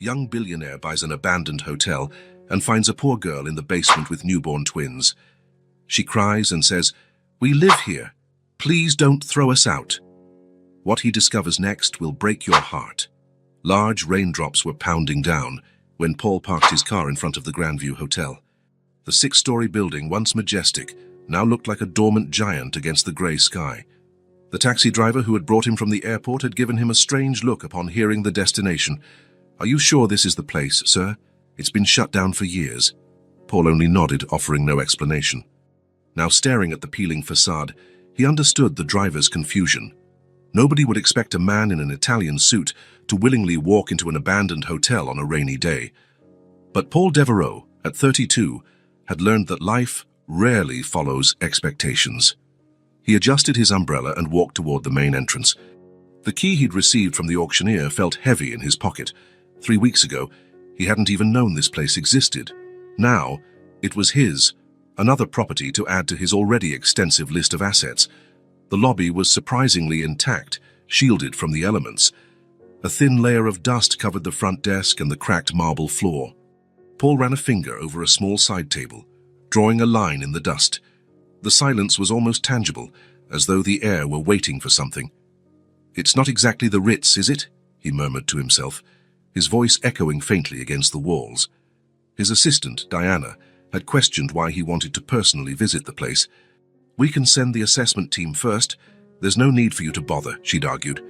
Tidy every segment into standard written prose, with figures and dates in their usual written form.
Young billionaire buys an abandoned hotel and finds a poor girl in the basement with newborn twins. She cries and says, "We live here. Please don't throw us out." What he discovers next will break your heart. Large raindrops were pounding down when Paul parked his car in front of the Grandview Hotel. The six-story building, once majestic, now looked like a dormant giant against the grey sky. The taxi driver who had brought him from the airport had given him a strange look upon hearing the destination. "Are you sure this is the place, sir? It's been shut down for years." Paul only nodded, offering no explanation. Now staring at the peeling facade, he understood the driver's confusion. Nobody would expect a man in an Italian suit to willingly walk into an abandoned hotel on a rainy day. But Paul Devereaux, at 32, had learned that life rarely follows expectations. He adjusted his umbrella and walked toward the main entrance. The key he'd received from the auctioneer felt heavy in his pocket. 3 weeks ago, he hadn't even known this place existed. Now, it was his, another property to add to his already extensive list of assets. The lobby was surprisingly intact, shielded from the elements. A thin layer of dust covered the front desk and the cracked marble floor. Paul ran a finger over a small side table, drawing a line in the dust. The silence was almost tangible, as though the air were waiting for something. "It's not exactly the Ritz, is it?" he murmured to himself, his voice echoing faintly against the walls. His assistant, Diana, had questioned why he wanted to personally visit the place. "We can send the assessment team first. There's no need for you to bother," she'd argued.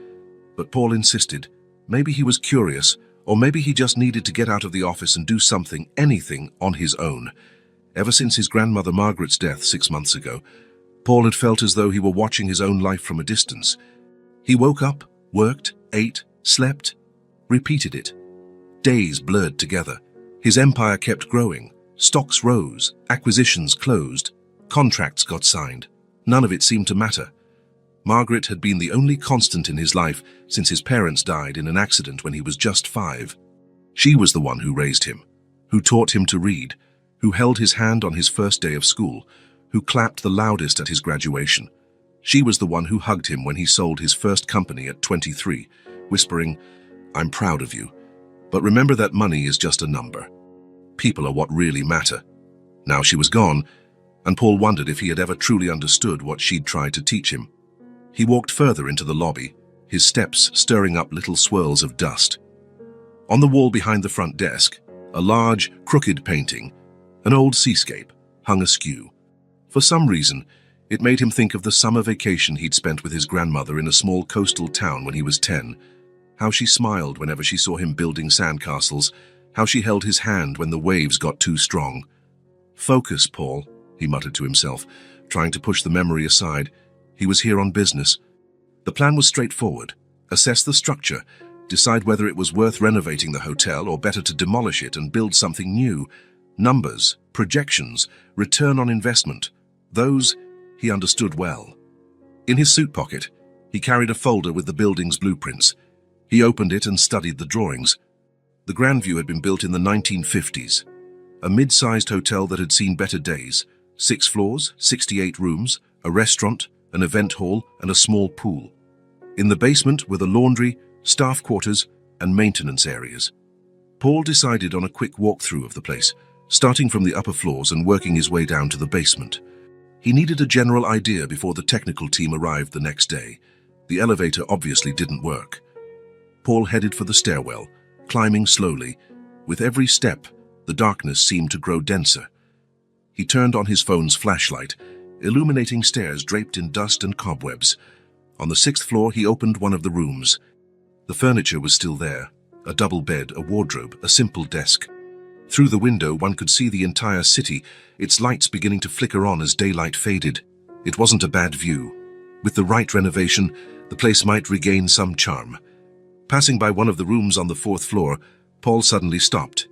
But Paul insisted. Maybe he was curious, or maybe he just needed to get out of the office and do something, anything, on his own. Ever since his grandmother Margaret's death 6 months ago, Paul had felt as though he were watching his own life from a distance. He woke up, worked, ate, slept, repeated it. Days blurred together. His empire kept growing. Stocks rose, acquisitions closed, contracts got signed. None of it seemed to matter. Margaret had been the only constant in his life since his parents died in an accident when he was just 5. She was the one who raised him, who taught him to read, who held his hand on his first day of school, who clapped the loudest at his graduation. She was the one who hugged him when he sold his first company at 23, whispering, "I'm proud of you. But remember that money is just a number. People are what really matter." Now she was gone, and Paul wondered if he had ever truly understood what she'd tried to teach him. He walked further into the lobby, his steps stirring up little swirls of dust. On the wall behind the front desk, a large, crooked painting, an old seascape, hung askew. For some reason, it made him think of the summer vacation he'd spent with his grandmother in a small coastal town when he was 10. How she smiled whenever she saw him building sandcastles, how she held his hand when the waves got too strong. "Focus, Paul," he muttered to himself, trying to push the memory aside. He was here on business. The plan was straightforward. Assess the structure, decide whether it was worth renovating the hotel or better to demolish it and build something new. Numbers, projections, return on investment. Those he understood well. In his suit pocket, he carried a folder with the building's blueprints. He opened it and studied the drawings. The Grandview had been built in the 1950s. A mid-sized hotel that had seen better days. 6 floors, 68 rooms, a restaurant, an event hall, and a small pool. In the basement were the laundry, staff quarters, and maintenance areas. Paul decided on a quick walkthrough of the place, starting from the upper floors and working his way down to the basement. He needed a general idea before the technical team arrived the next day. The elevator obviously didn't work. Paul headed for the stairwell, climbing slowly. With every step, the darkness seemed to grow denser. He turned on his phone's flashlight, illuminating stairs draped in dust and cobwebs. On the 6th floor, he opened one of the rooms. The furniture was still there, a double bed, a wardrobe, a simple desk. Through the window, one could see the entire city, its lights beginning to flicker on as daylight faded. It wasn't a bad view. With the right renovation, the place might regain some charm. Passing by one of the rooms on the 4th floor, Paul suddenly stopped.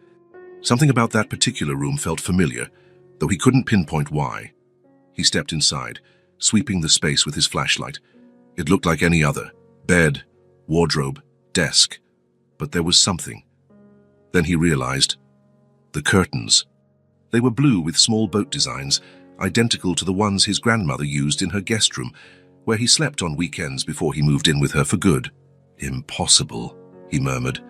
Something about that particular room felt familiar, though he couldn't pinpoint why. He stepped inside, sweeping the space with his flashlight. It looked like any other. Bed, wardrobe, desk. But there was something. Then he realized. The curtains. They were blue with small boat designs, identical to the ones his grandmother used in her guest room, where he slept on weekends before he moved in with her for good. "Impossible," he murmured.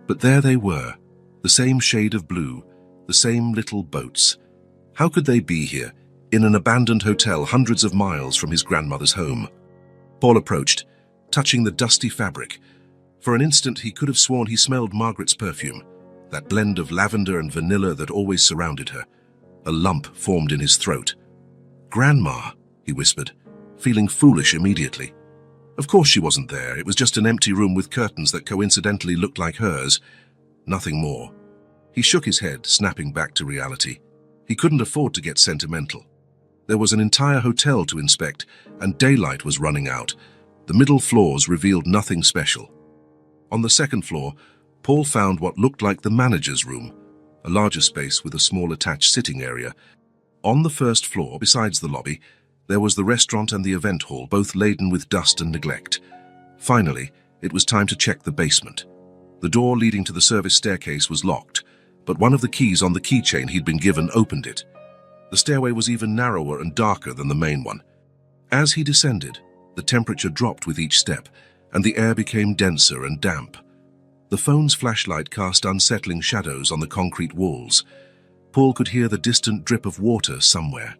But there they were, the same shade of blue, the same little boats. How could they be here, in an abandoned hotel hundreds of miles from his grandmother's home? Paul approached, touching the dusty fabric. For an instant he could have sworn he smelled Margaret's perfume, that blend of lavender and vanilla that always surrounded her. A lump formed in his throat. "Grandma," he whispered, feeling foolish immediately. Of course she wasn't there. It was just an empty room with curtains that coincidentally looked like hers. Nothing more. He shook his head, snapping back to reality. He couldn't afford to get sentimental. There was an entire hotel to inspect, and daylight was running out. The middle floors revealed nothing special. On the second floor, Paul found what looked like the manager's room, a larger space with a small attached sitting area. On the first floor, besides the lobby, there was the restaurant and the event hall, both laden with dust and neglect. Finally, it was time to check the basement. The door leading to the service staircase was locked, but one of the keys on the keychain he'd been given opened it. The stairway was even narrower and darker than the main one. As he descended, the temperature dropped with each step, and the air became denser and damp. The phone's flashlight cast unsettling shadows on the concrete walls. Paul could hear the distant drip of water somewhere.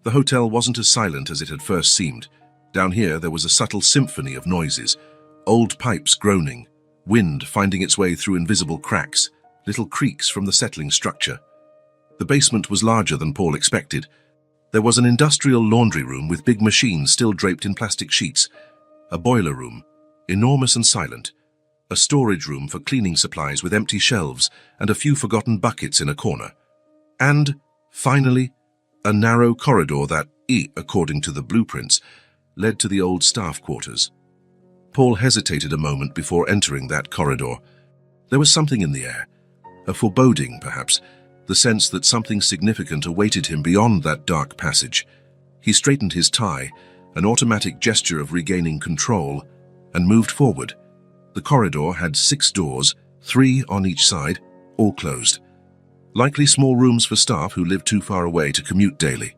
The hotel wasn't as silent as it had first seemed. Down here there was a subtle symphony of noises, old pipes groaning, wind finding its way through invisible cracks, little creaks from the settling structure. The basement was larger than Paul expected. There was an industrial laundry room with big machines still draped in plastic sheets, a boiler room, enormous and silent, a storage room for cleaning supplies with empty shelves and a few forgotten buckets in a corner. And, finally, a narrow corridor that, according to the blueprints, led to the old staff quarters. Paul hesitated a moment before entering that corridor. There was something in the air, a foreboding, perhaps, the sense that something significant awaited him beyond that dark passage. He straightened his tie, an automatic gesture of regaining control, and moved forward. The corridor had 6 doors, 3 on each side, all closed. Likely small rooms for staff who lived too far away to commute daily.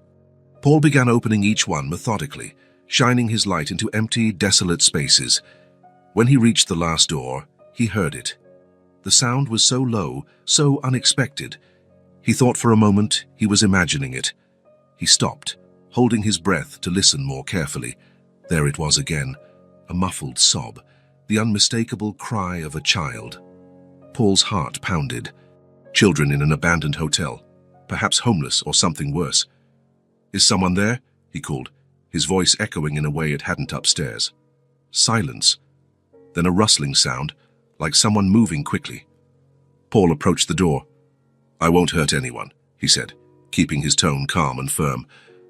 Paul began opening each one methodically, shining his light into empty, desolate spaces. When he reached the last door, he heard it. The sound was so low, so unexpected. He thought for a moment he was imagining it. He stopped, holding his breath to listen more carefully. There it was again, a muffled sob, the unmistakable cry of a child. Paul's heart pounded. Children in an abandoned hotel, perhaps homeless or something worse. "Is someone there?" he called, his voice echoing in a way it hadn't upstairs. Silence. Then a rustling sound, like someone moving quickly. Paul approached the door. "I won't hurt anyone," he said, keeping his tone calm and firm.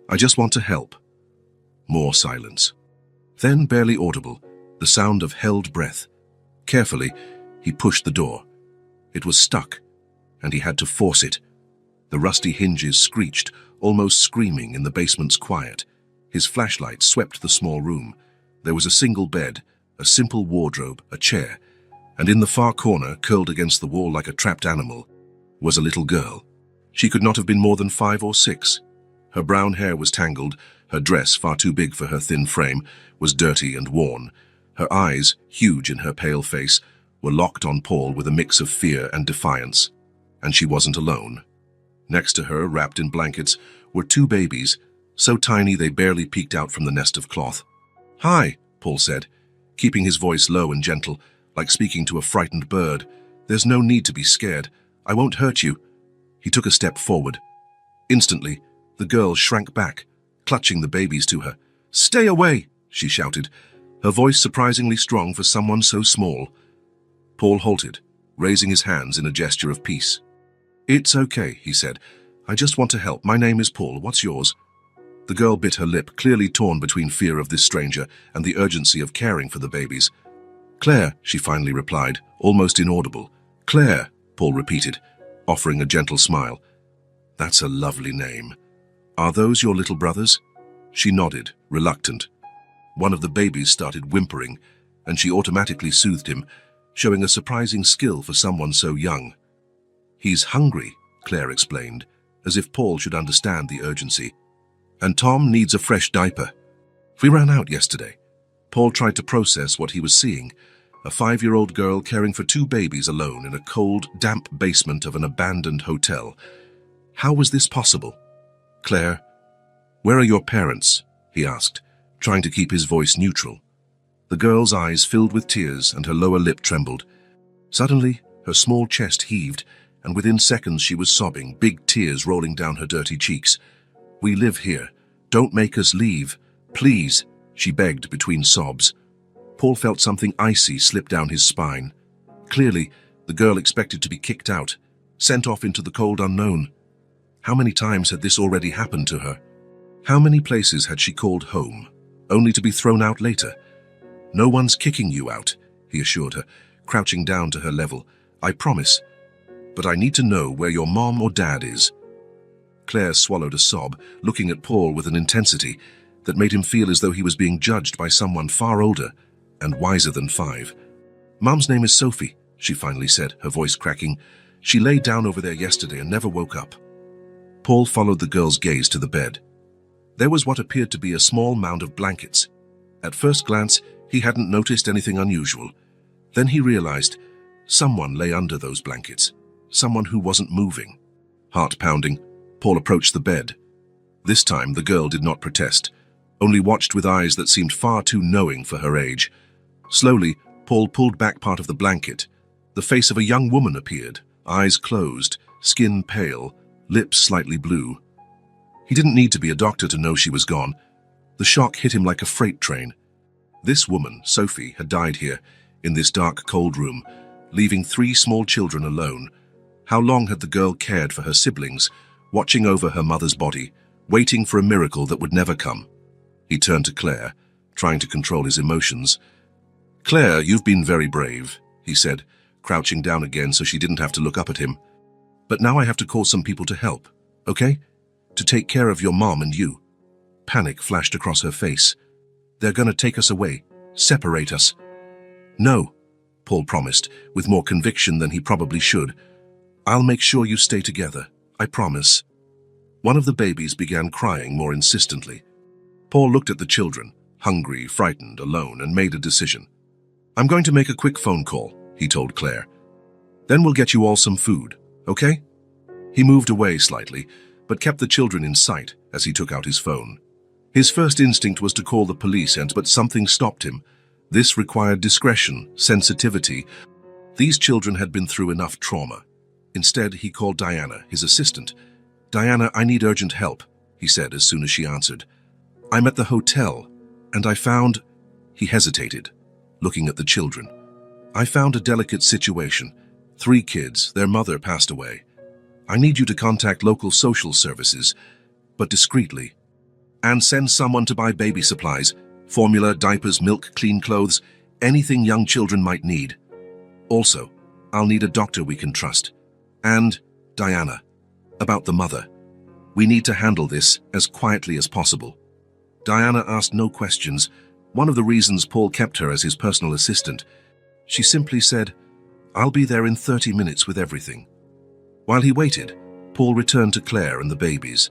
"I just want to help." More silence. Then, barely audible, the sound of held breath. Carefully, he pushed the door. It was stuck, and he had to force it. The rusty hinges screeched, almost screaming in the basement's quiet. His flashlight swept the small room. There was a single bed, a simple wardrobe, a chair, and in the far corner, curled against the wall like a trapped animal, was a little girl. She could not have been more than 5 or 6. Her brown hair was tangled, her dress, far too big for her thin frame, was dirty and worn. Her eyes, huge in her pale face, were locked on Paul with a mix of fear and defiance. And she wasn't alone. Next to her, wrapped in blankets, were 2 babies, so tiny they barely peeked out from the nest of cloth. "Hi," Paul said, keeping his voice low and gentle, like speaking to a frightened bird. "There's no need to be scared. I won't hurt you." He took a step forward. Instantly, the girl shrank back, clutching the babies to her. "Stay away," she shouted, her voice surprisingly strong for someone so small. Paul halted, raising his hands in a gesture of peace. "It's okay," he said. "I just want to help. My name is Paul. What's yours?" The girl bit her lip, clearly torn between fear of this stranger and the urgency of caring for the babies. "Claire," she finally replied, almost inaudible. "Claire," Paul repeated, offering a gentle smile. "That's a lovely name. Are those your little brothers?" She nodded, reluctant. One of the babies started whimpering, and she automatically soothed him, showing a surprising skill for someone so young. "He's hungry," Claire explained, as if Paul should understand the urgency. "And Tom needs a fresh diaper. We ran out yesterday." Paul tried to process what he was seeing. A 5-year-old girl caring for 2 babies alone in a cold, damp basement of an abandoned hotel. How was this possible? Claire, where are your parents? He asked, trying to keep his voice neutral. The girl's eyes filled with tears and her lower lip trembled. Suddenly, her small chest heaved, and within seconds she was sobbing, big tears rolling down her dirty cheeks. We live here. Don't make us leave. Please, she begged between sobs. Paul felt something icy slip down his spine. Clearly, the girl expected to be kicked out, sent off into the cold unknown. How many times had this already happened to her? How many places had she called home, only to be thrown out later? No one's kicking you out, he assured her, crouching down to her level. I promise. But I need to know where your mom or dad is. Claire swallowed a sob, looking at Paul with an intensity that made him feel as though he was being judged by someone far older and wiser than 5. Mum's name is Sophie, she finally said, her voice cracking. She lay down over there yesterday and never woke up. Paul followed the girl's gaze to the bed. There was what appeared to be a small mound of blankets. At first glance, he hadn't noticed anything unusual. Then he realized someone lay under those blankets, someone who wasn't moving. Heart pounding, Paul approached the bed. This time, the girl did not protest, only watched with eyes that seemed far too knowing for her age. Slowly, Paul pulled back part of the blanket. The face of a young woman appeared, eyes closed, skin pale, lips slightly blue. He didn't need to be a doctor to know she was gone. The shock hit him like a freight train. This woman, Sophie, had died here, in this dark, cold room, leaving 3 small children alone. How long had the girl cared for her siblings, watching over her mother's body, waiting for a miracle that would never come? He turned to Claire, trying to control his emotions. Claire, you've been very brave, he said, crouching down again so she didn't have to look up at him. But now I have to call some people to help, okay? To take care of your mom and you. Panic flashed across her face. They're gonna take us away, separate us. No, Paul promised, with more conviction than he probably should. I'll make sure you stay together, I promise. One of the babies began crying more insistently. Paul looked at the children, hungry, frightened, alone, and made a decision. I'm going to make a quick phone call, he told Claire. Then we'll get you all some food, okay? He moved away slightly, but kept the children in sight as he took out his phone. His first instinct was to call the police, but something stopped him. This required discretion, sensitivity. These children had been through enough trauma. Instead, he called Diana, his assistant. Diana, I need urgent help, he said as soon as she answered. I'm at the hotel, and I found... He hesitated, looking at the children. I found a delicate situation. 3 kids, their mother passed away. I need you to contact local social services, but discreetly. And send someone to buy baby supplies, formula, diapers, milk, clean clothes, anything young children might need. Also, I'll need a doctor we can trust. And, Diana, about the mother. We need to handle this as quietly as possible. Diana asked no questions, one of the reasons Paul kept her as his personal assistant. She simply said, I'll be there in 30 minutes with everything. While he waited, Paul returned to Claire and the babies.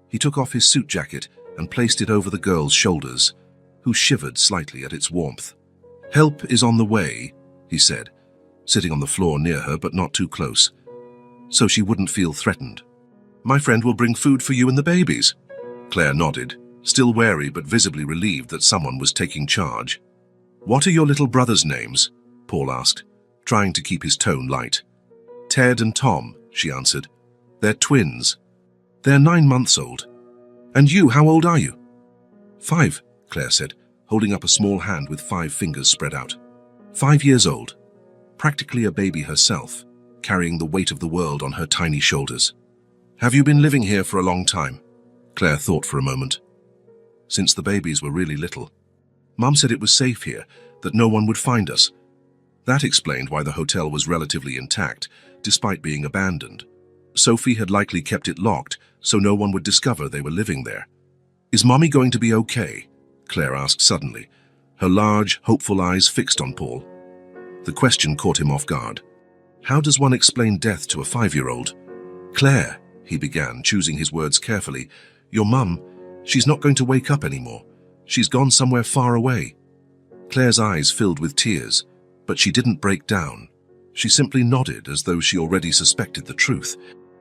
He took off his suit jacket and placed it over the girl's shoulders, who shivered slightly at its warmth. Help is on the way, he said, sitting on the floor near her but not too close, so she wouldn't feel threatened. My friend will bring food for you and the babies. Claire nodded, still wary but visibly relieved that someone was taking charge. What are your little brothers' names? Paul asked, trying to keep his tone light. Ted and Tom, she answered. They're twins. They're 9 months old. And you, how old are you? 5, Claire said, holding up a small hand with 5 fingers spread out. 5 years old, practically a baby herself, carrying the weight of the world on her tiny shoulders. Have you been living here for a long time? Claire thought for a moment. Since the babies were really little. Mum said it was safe here, that no one would find us. That explained why the hotel was relatively intact, despite being abandoned. Sophie had likely kept it locked, so no one would discover they were living there. Is Mommy going to be okay? Claire asked suddenly, her large, hopeful eyes fixed on Paul. The question caught him off guard. How does one explain death to a 5-year-old? Claire, he began, choosing his words carefully. Your mum, she's not going to wake up anymore. She's gone somewhere far away. Claire's eyes filled with tears. But she didn't break down. She simply nodded as though she already suspected the truth.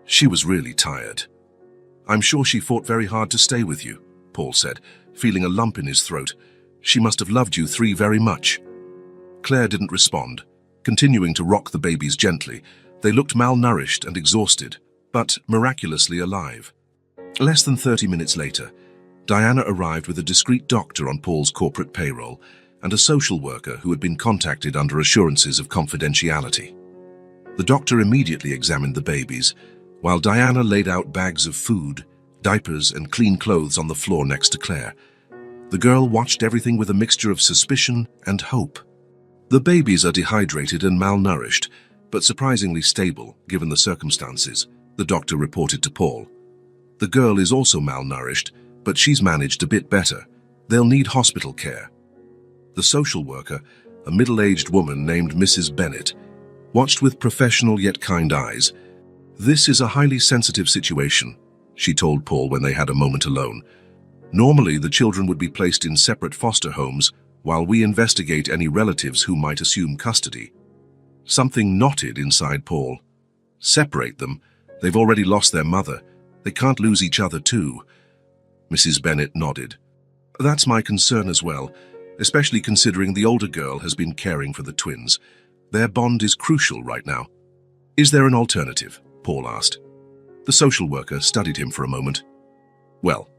She was really tired. "I'm sure she fought very hard to stay with you," Paul said, feeling a lump in his throat. "She must have loved you three very much." Claire didn't respond, continuing to rock the babies gently. They looked malnourished and exhausted, but miraculously alive. Less than 30 minutes later, Diana arrived with a discreet doctor on Paul's corporate payroll and a social worker who had been contacted under assurances of confidentiality. The doctor immediately examined the babies, while Diana laid out bags of food, diapers, and clean clothes on the floor next to Claire. The girl watched everything with a mixture of suspicion and hope. "The babies are dehydrated and malnourished, but surprisingly stable, given the circumstances," the doctor reported to Paul. "The girl is also malnourished, but she's managed a bit better. They'll need hospital care." The social worker, a middle-aged woman named Mrs. Bennett, watched with professional yet kind eyes. "This is a highly sensitive situation," she told Paul when they had a moment alone. "Normally, the children would be placed in separate foster homes while we investigate any relatives who might assume custody." Something knotted inside Paul. Separate them? They've already lost their mother. They can't lose each other too. Mrs. Bennett nodded. "That's my concern as well, especially considering the older girl has been caring for the twins. Their bond is crucial right now." "Is there an alternative?" Paul asked. The social worker studied him for a moment. "Well,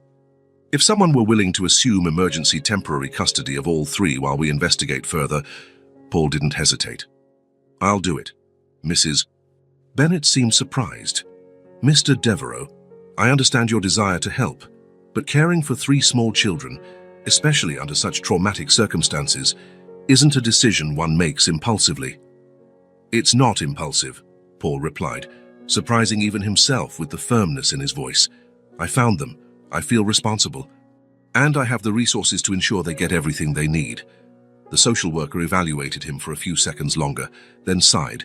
if someone were willing to assume emergency temporary custody of all three while we investigate further," Paul didn't hesitate. "I'll do it." Mrs. Bennett seemed surprised. "Mr. Devereaux, I understand your desire to help, but caring for three small children, especially under such traumatic circumstances, isn't a decision one makes impulsively." "It's not impulsive," Paul replied, surprising even himself with the firmness in his voice. "I found them. I feel responsible. And I have the resources to ensure they get everything they need." The social worker evaluated him for a few seconds longer, then sighed.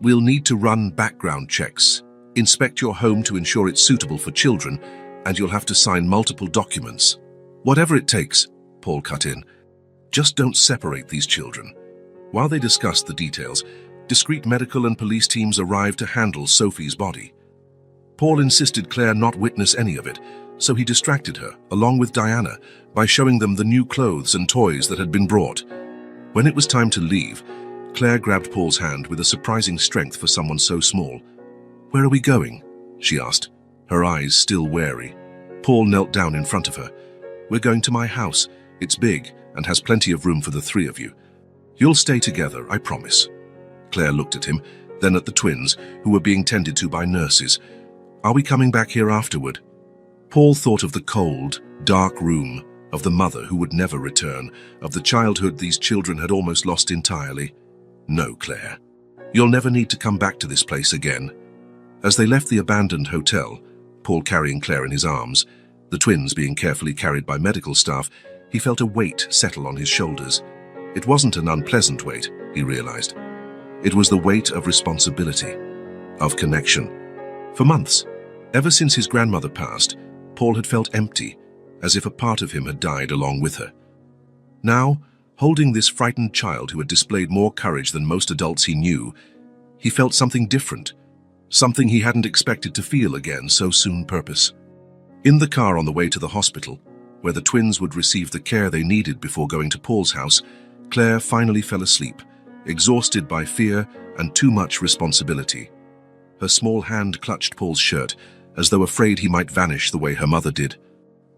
"We'll need to run background checks, inspect your home to ensure it's suitable for children, and you'll have to sign multiple documents." "Whatever it takes," Paul cut in. "Just don't separate these children." While they discussed the details, discreet medical and police teams arrived to handle Sophie's body. Paul insisted Claire not witness any of it, so he distracted her, along with Diana, by showing them the new clothes and toys that had been brought. When it was time to leave, Claire grabbed Paul's hand with a surprising strength for someone so small. "Where are we going?" she asked, her eyes still wary. Paul knelt down in front of her. "We're going to my house. It's big and has plenty of room for the three of you. You'll stay together, I promise." Claire looked at him, then at the twins, who were being tended to by nurses. "Are we coming back here afterward?" Paul thought of the cold, dark room, of the mother who would never return, of the childhood these children had almost lost entirely. "No, Claire. You'll never need to come back to this place again." As they left the abandoned hotel, Paul carrying Claire in his arms, the twins being carefully carried by medical staff, he felt a weight settle on his shoulders. It wasn't an unpleasant weight, he realized. It was the weight of responsibility, of connection. For months, ever since his grandmother passed, Paul had felt empty, as if a part of him had died along with her. Now, holding this frightened child who had displayed more courage than most adults he knew, he felt something different, something he hadn't expected to feel again so soon. Purpose. In the car on the way to the hospital, where the twins would receive the care they needed before going to Paul's house, Claire finally fell asleep, exhausted by fear and too much responsibility. Her small hand clutched Paul's shirt, as though afraid he might vanish the way her mother did.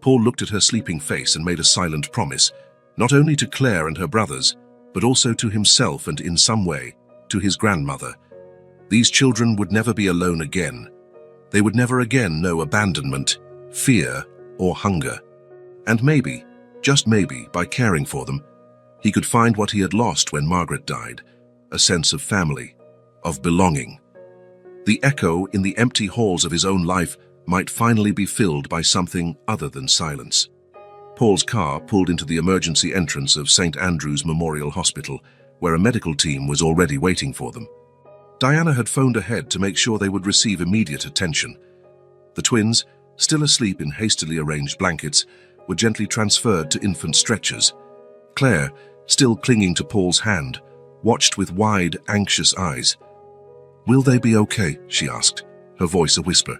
Paul looked at her sleeping face and made a silent promise, not only to Claire and her brothers, but also to himself and, in some way, to his grandmother. These children would never be alone again. They would never again know abandonment, fear, or hunger. And maybe, just maybe, by caring for them, he could find what he had lost when Margaret died, a sense of family, of belonging. The echo in the empty halls of his own life might finally be filled by something other than silence. Paul's car pulled into the emergency entrance of St. Andrew's Memorial Hospital, where a medical team was already waiting for them. Diana had phoned ahead to make sure they would receive immediate attention. The twins, still asleep in hastily arranged blankets, were gently transferred to infant stretchers. Claire, still clinging to Paul's hand, watched with wide, anxious eyes. "Will they be okay?" she asked, her voice a whisper.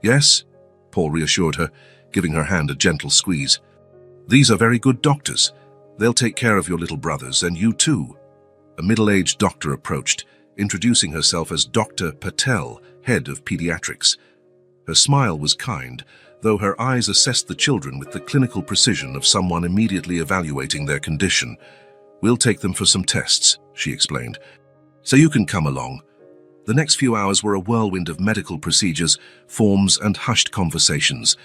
"Yes," Paul reassured her, giving her hand a gentle squeeze. "These are very good doctors. They'll take care of your little brothers, and you too." A middle-aged doctor approached, introducing herself as Dr. Patel, head of pediatrics. Her smile was kind, though her eyes assessed the children with the clinical precision of someone immediately evaluating their condition. "We'll take them for some tests," she explained, "so you can come along." The next few hours were a whirlwind of medical procedures, forms, and hushed conversations.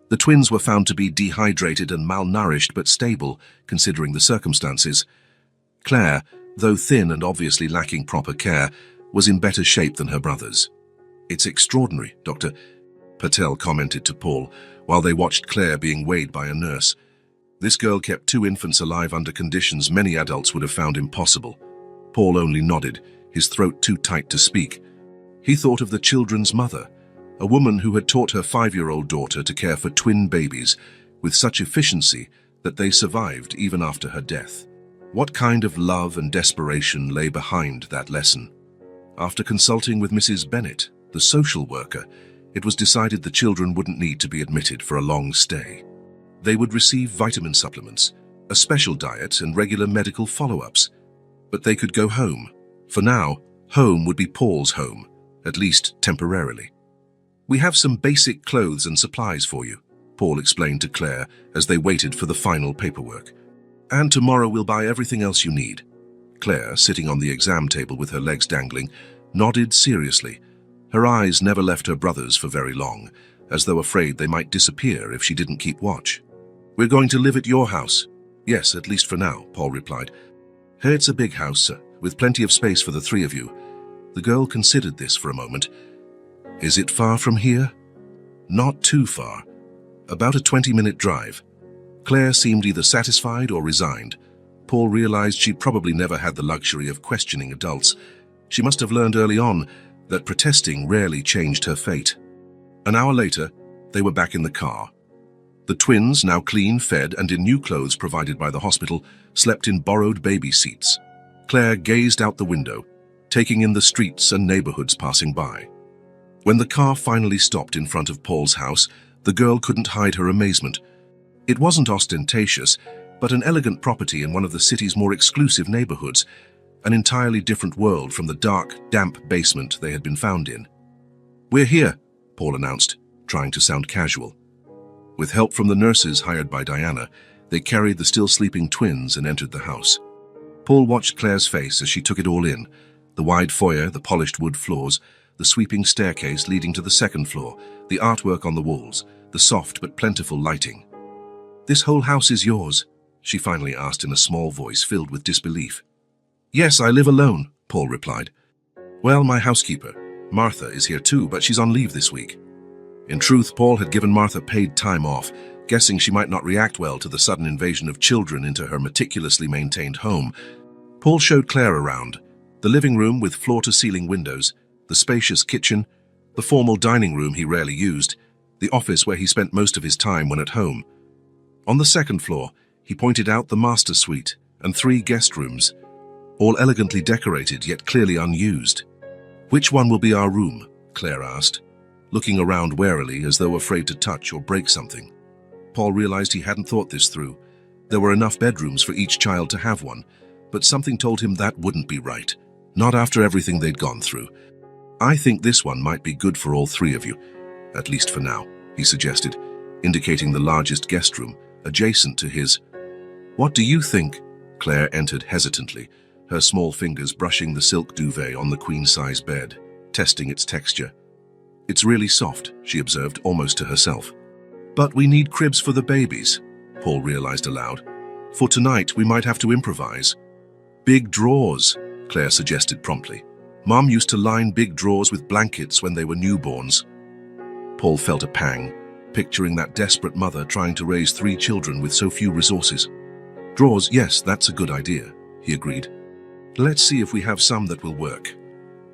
The twins were found to be dehydrated and malnourished but stable, considering the circumstances. Claire, though thin and obviously lacking proper care, was in better shape than her brothers. "It's extraordinary," Dr. Patel commented to Paul, while they watched Claire being weighed by a nurse. "This girl kept 2 infants alive under conditions many adults would have found impossible." Paul only nodded, his throat too tight to speak. He thought of the children's mother, a woman who had taught her 5-year-old daughter to care for twin babies with such efficiency that they survived even after her death. What kind of love and desperation lay behind that lesson? After consulting with Mrs. Bennett, the social worker, it was decided the children wouldn't need to be admitted for a long stay. They would receive vitamin supplements, a special diet, and regular medical follow-ups. But they could go home. For now, home would be Paul's home, at least temporarily. "We have some basic clothes and supplies for you," Paul explained to Claire as they waited for the final paperwork. "And tomorrow we'll buy everything else you need." Claire, sitting on the exam table with her legs dangling, nodded seriously. Her eyes never left her brothers for very long, as though afraid they might disappear if she didn't keep watch. "We're going to live at your house." "Yes, at least for now," Paul replied. "It's a big house, sir, with plenty of space for the 3 of you." The girl considered this for a moment. "Is it far from here?" "Not too far. About a 20-minute drive." Claire seemed either satisfied or resigned. Paul realized she probably never had the luxury of questioning adults. She must have learned early on that protesting rarely changed her fate. An hour later, they were back in the car. The twins, now clean, fed, and in new clothes provided by the hospital, slept in borrowed baby seats. Claire gazed out the window, taking in the streets and neighborhoods passing by. When the car finally stopped in front of Paul's house, the girl couldn't hide her amazement. It wasn't ostentatious, but an elegant property in one of the city's more exclusive neighborhoods, an entirely different world from the dark, damp basement they had been found in. "We're here," Paul announced, trying to sound casual. With help from the nurses hired by Diana, they carried the still sleeping twins and entered the house. Paul watched Claire's face as she took it all in: the wide foyer, the polished wood floors, the sweeping staircase leading to the second floor, the artwork on the walls, the soft but plentiful lighting. "This whole house is yours?" she finally asked in a small voice filled with disbelief. "Yes, I live alone," Paul replied. "Well, my housekeeper, Martha, is here too, but she's on leave this week." In truth, Paul had given Martha paid time off, guessing she might not react well to the sudden invasion of children into her meticulously maintained home. Paul showed Claire around: the living room with floor-to-ceiling windows, the spacious kitchen, the formal dining room he rarely used, the office where he spent most of his time when at home. On the second floor, he pointed out the master suite and 3 guest rooms, all elegantly decorated yet clearly unused. "Which one will be our room?" Claire asked, looking around warily as though afraid to touch or break something. Paul realized he hadn't thought this through. There were enough bedrooms for each child to have one, but something told him that wouldn't be right, not after everything they'd gone through. "I think this one might be good for all 3 of you, at least for now," he suggested, indicating the largest guest room, adjacent to his. "What do you think?" Claire entered hesitantly, her small fingers brushing the silk duvet on the queen-size bed, testing its texture. "It's really soft," she observed, almost to herself. "But we need cribs for the babies," Paul realized aloud. "For tonight, we might have to improvise." "Big drawers," Claire suggested promptly. "Mom used to line big drawers with blankets when they were newborns." Paul felt a pang, picturing that desperate mother trying to raise 3 children with so few resources. "Drawers, yes, that's a good idea," he agreed. "Let's see if we have some that will work."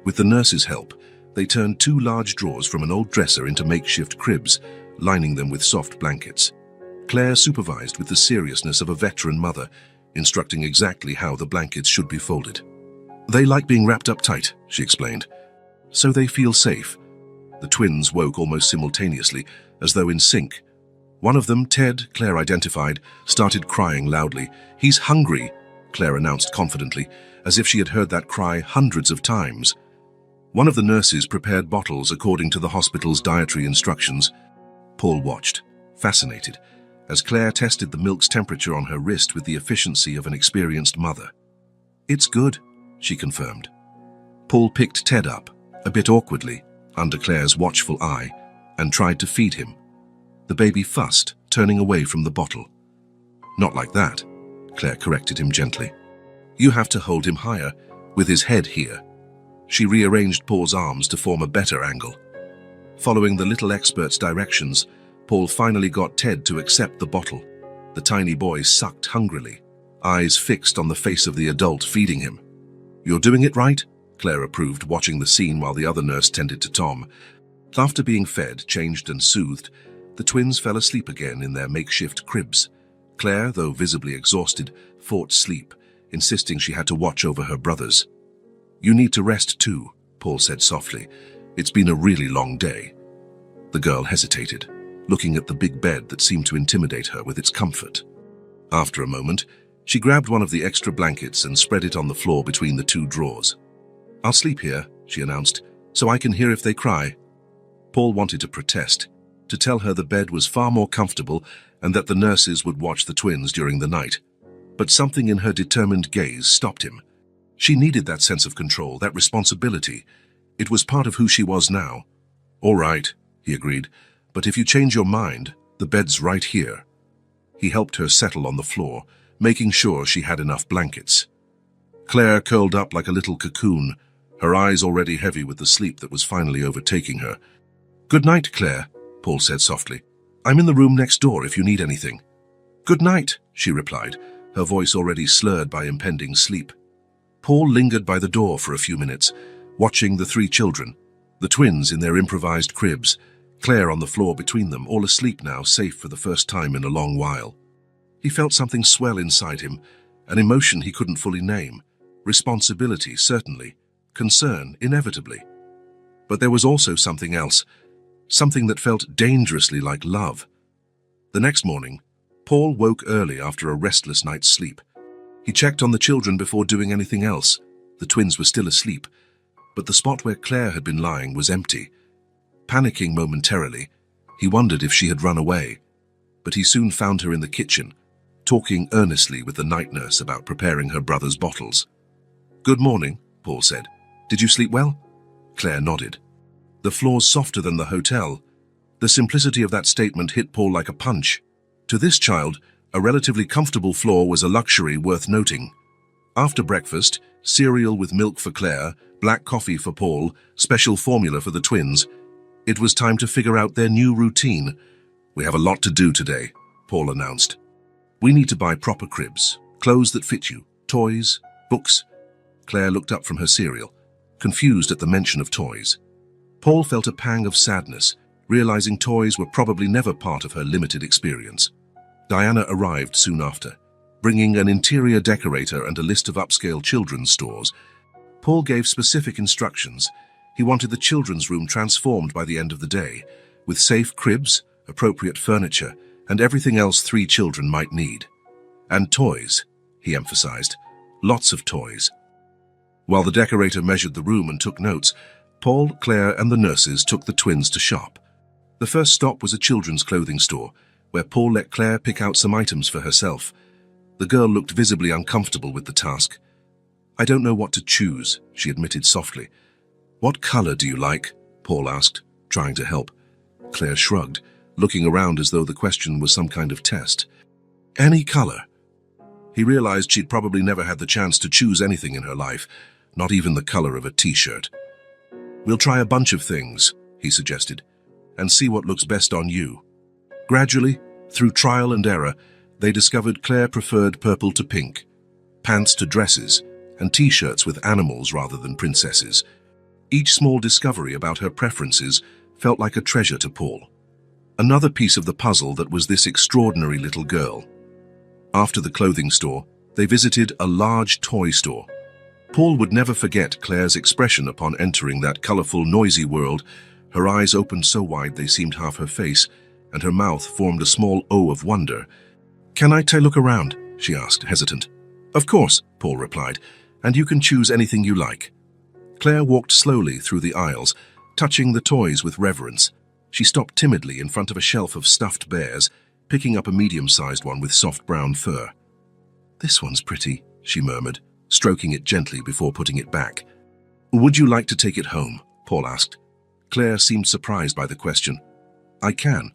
With the nurse's help, they turned 2 large drawers from an old dresser into makeshift cribs, lining them with soft blankets. Claire supervised with the seriousness of a veteran mother, instructing exactly how the blankets should be folded. They like being wrapped up tight, she explained. So they feel safe. The twins woke almost simultaneously, as though in sync. One of them, Ted, Claire identified, started crying loudly. "He's hungry," Claire announced confidently, as if she had heard that cry hundreds of times. One of the nurses prepared bottles according to the hospital's dietary instructions. Paul watched, fascinated, as Claire tested the milk's temperature on her wrist with the efficiency of an experienced mother. "It's good," she confirmed. Paul picked Ted up, a bit awkwardly, under Claire's watchful eye, and tried to feed him. The baby fussed, turning away from the bottle. "Not like that," Claire corrected him gently. "You have to hold him higher, with his head here." She rearranged Paul's arms to form a better angle. Following the little expert's directions, Paul finally got Ted to accept the bottle. The tiny boy sucked hungrily, eyes fixed on the face of the adult feeding him. "You're doing it right," Claire approved, watching the scene while the other nurse tended to Tom. After being fed, changed and soothed, the twins fell asleep again in their makeshift cribs. Claire, though visibly exhausted, fought sleep, insisting she had to watch over her brothers. "You need to rest too," Paul said softly. "It's been a really long day." The girl hesitated, looking at the big bed that seemed to intimidate her with its comfort. After a moment, she grabbed one of the extra blankets and spread it on the floor between the two drawers. "I'll sleep here," she announced, "so I can hear if they cry." Paul wanted to protest, to tell her the bed was far more comfortable and that the nurses would watch the twins during the night. But something in her determined gaze stopped him. She needed that sense of control, that responsibility. It was part of who she was now. "All right," he agreed, "but if you change your mind, the bed's right here." He helped her settle on the floor, making sure she had enough blankets. Claire curled up like a little cocoon, her eyes already heavy with the sleep that was finally overtaking her. "Good night, Claire," Paul said softly. "I'm in the room next door if you need anything." "Good night," she replied, her voice already slurred by impending sleep. Paul lingered by the door for a few minutes, watching the three children, the twins in their improvised cribs, Claire on the floor between them, all asleep now, safe for the first time in a long while. He felt something swell inside him, an emotion he couldn't fully name. Responsibility, certainly. Concern, inevitably. But there was also something else, something that felt dangerously like love. The next morning, Paul woke early after a restless night's sleep. He checked on the children before doing anything else. The twins were still asleep, but the spot where Claire had been lying was empty. Panicking momentarily, he wondered if she had run away, but he soon found her in the kitchen, talking earnestly with the night nurse about preparing her brother's bottles. "Good morning," Paul said. "Did you sleep well?" Claire nodded. "The floor's softer than the hotel." The simplicity of that statement hit Paul like a punch. To this child, a relatively comfortable floor was a luxury worth noting. After breakfast, cereal with milk for Claire, black coffee for Paul, special formula for the twins. It was time to figure out their new routine. "We have a lot to do today," Paul announced. "We need to buy proper cribs, clothes that fit you, toys, books." Claire looked up from her cereal, confused at the mention of toys. Paul felt a pang of sadness, realizing toys were probably never part of her limited experience. Diana arrived soon after, bringing an interior decorator and a list of upscale children's stores. Paul gave specific instructions. He wanted the children's room transformed by the end of the day, with safe cribs, appropriate furniture, and everything else three children might need. And toys, he emphasized. Lots of toys. While the decorator measured the room and took notes, Paul, Claire, and the nurses took the twins to shop. The first stop was a children's clothing store, where Paul let Claire pick out some items for herself. The girl looked visibly uncomfortable with the task. "I don't know what to choose," she admitted softly. "What color do you like?" Paul asked, trying to help. Claire shrugged, looking around as though the question was some kind of test. "Any color." He realized she'd probably never had the chance to choose anything in her life, not even the color of a t-shirt. "We'll try a bunch of things," he suggested, "and see what looks best on you." Gradually, through trial and error, they discovered Claire preferred purple to pink, pants to dresses, and t-shirts with animals rather than princesses. Each small discovery about her preferences felt like a treasure to Paul. Another piece of the puzzle that was this extraordinary little girl. After the clothing store, they visited a large toy store. Paul would never forget Claire's expression upon entering that colorful, noisy world. Her eyes opened so wide they seemed half her face, and her mouth formed a small O of wonder. "Can I take a look around?" she asked, hesitant. "Of course," Paul replied, "and you can choose anything you like." Claire walked slowly through the aisles, touching the toys with reverence. She stopped timidly in front of a shelf of stuffed bears, picking up a medium-sized one with soft brown fur. "This one's pretty," she murmured, stroking it gently before putting it back. "Would you like to take it home?" Paul asked. Claire seemed surprised by the question. "I can."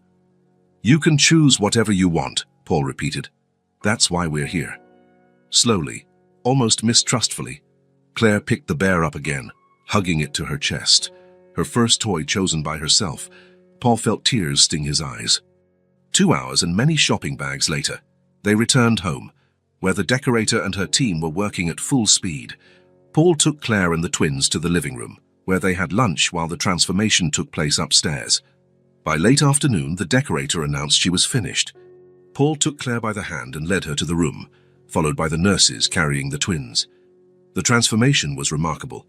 "You can choose whatever you want," Paul repeated. "That's why we're here." Slowly, almost mistrustfully, Claire picked the bear up again, hugging it to her chest. Her first toy chosen by herself. Paul felt tears sting his eyes. 2 hours and many shopping bags later, they returned home, where the decorator and her team were working at full speed. Paul took Claire and the twins to the living room, where they had lunch while the transformation took place upstairs. By late afternoon, the decorator announced she was finished. Paul took Claire by the hand and led her to the room, followed by the nurses carrying the twins. The transformation was remarkable.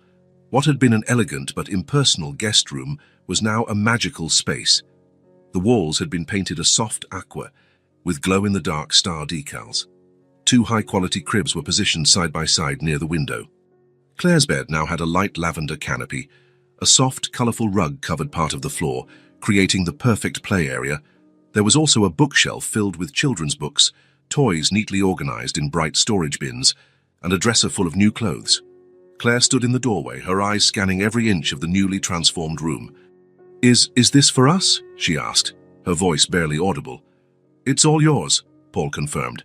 What had been an elegant but impersonal guest room was now a magical space. The walls had been painted a soft aqua, with glow-in-the-dark star decals. 2 high-quality cribs were positioned side by side near the window. Claire's bed now had a light lavender canopy. A soft, colorful rug covered part of the floor, creating the perfect play area. There was also a bookshelf filled with children's books, toys neatly organized in bright storage bins, and a dresser full of new clothes. Claire stood in the doorway, her eyes scanning every inch of the newly transformed room. Is this for us?" she asked, her voice barely audible. "It's all yours," Paul confirmed.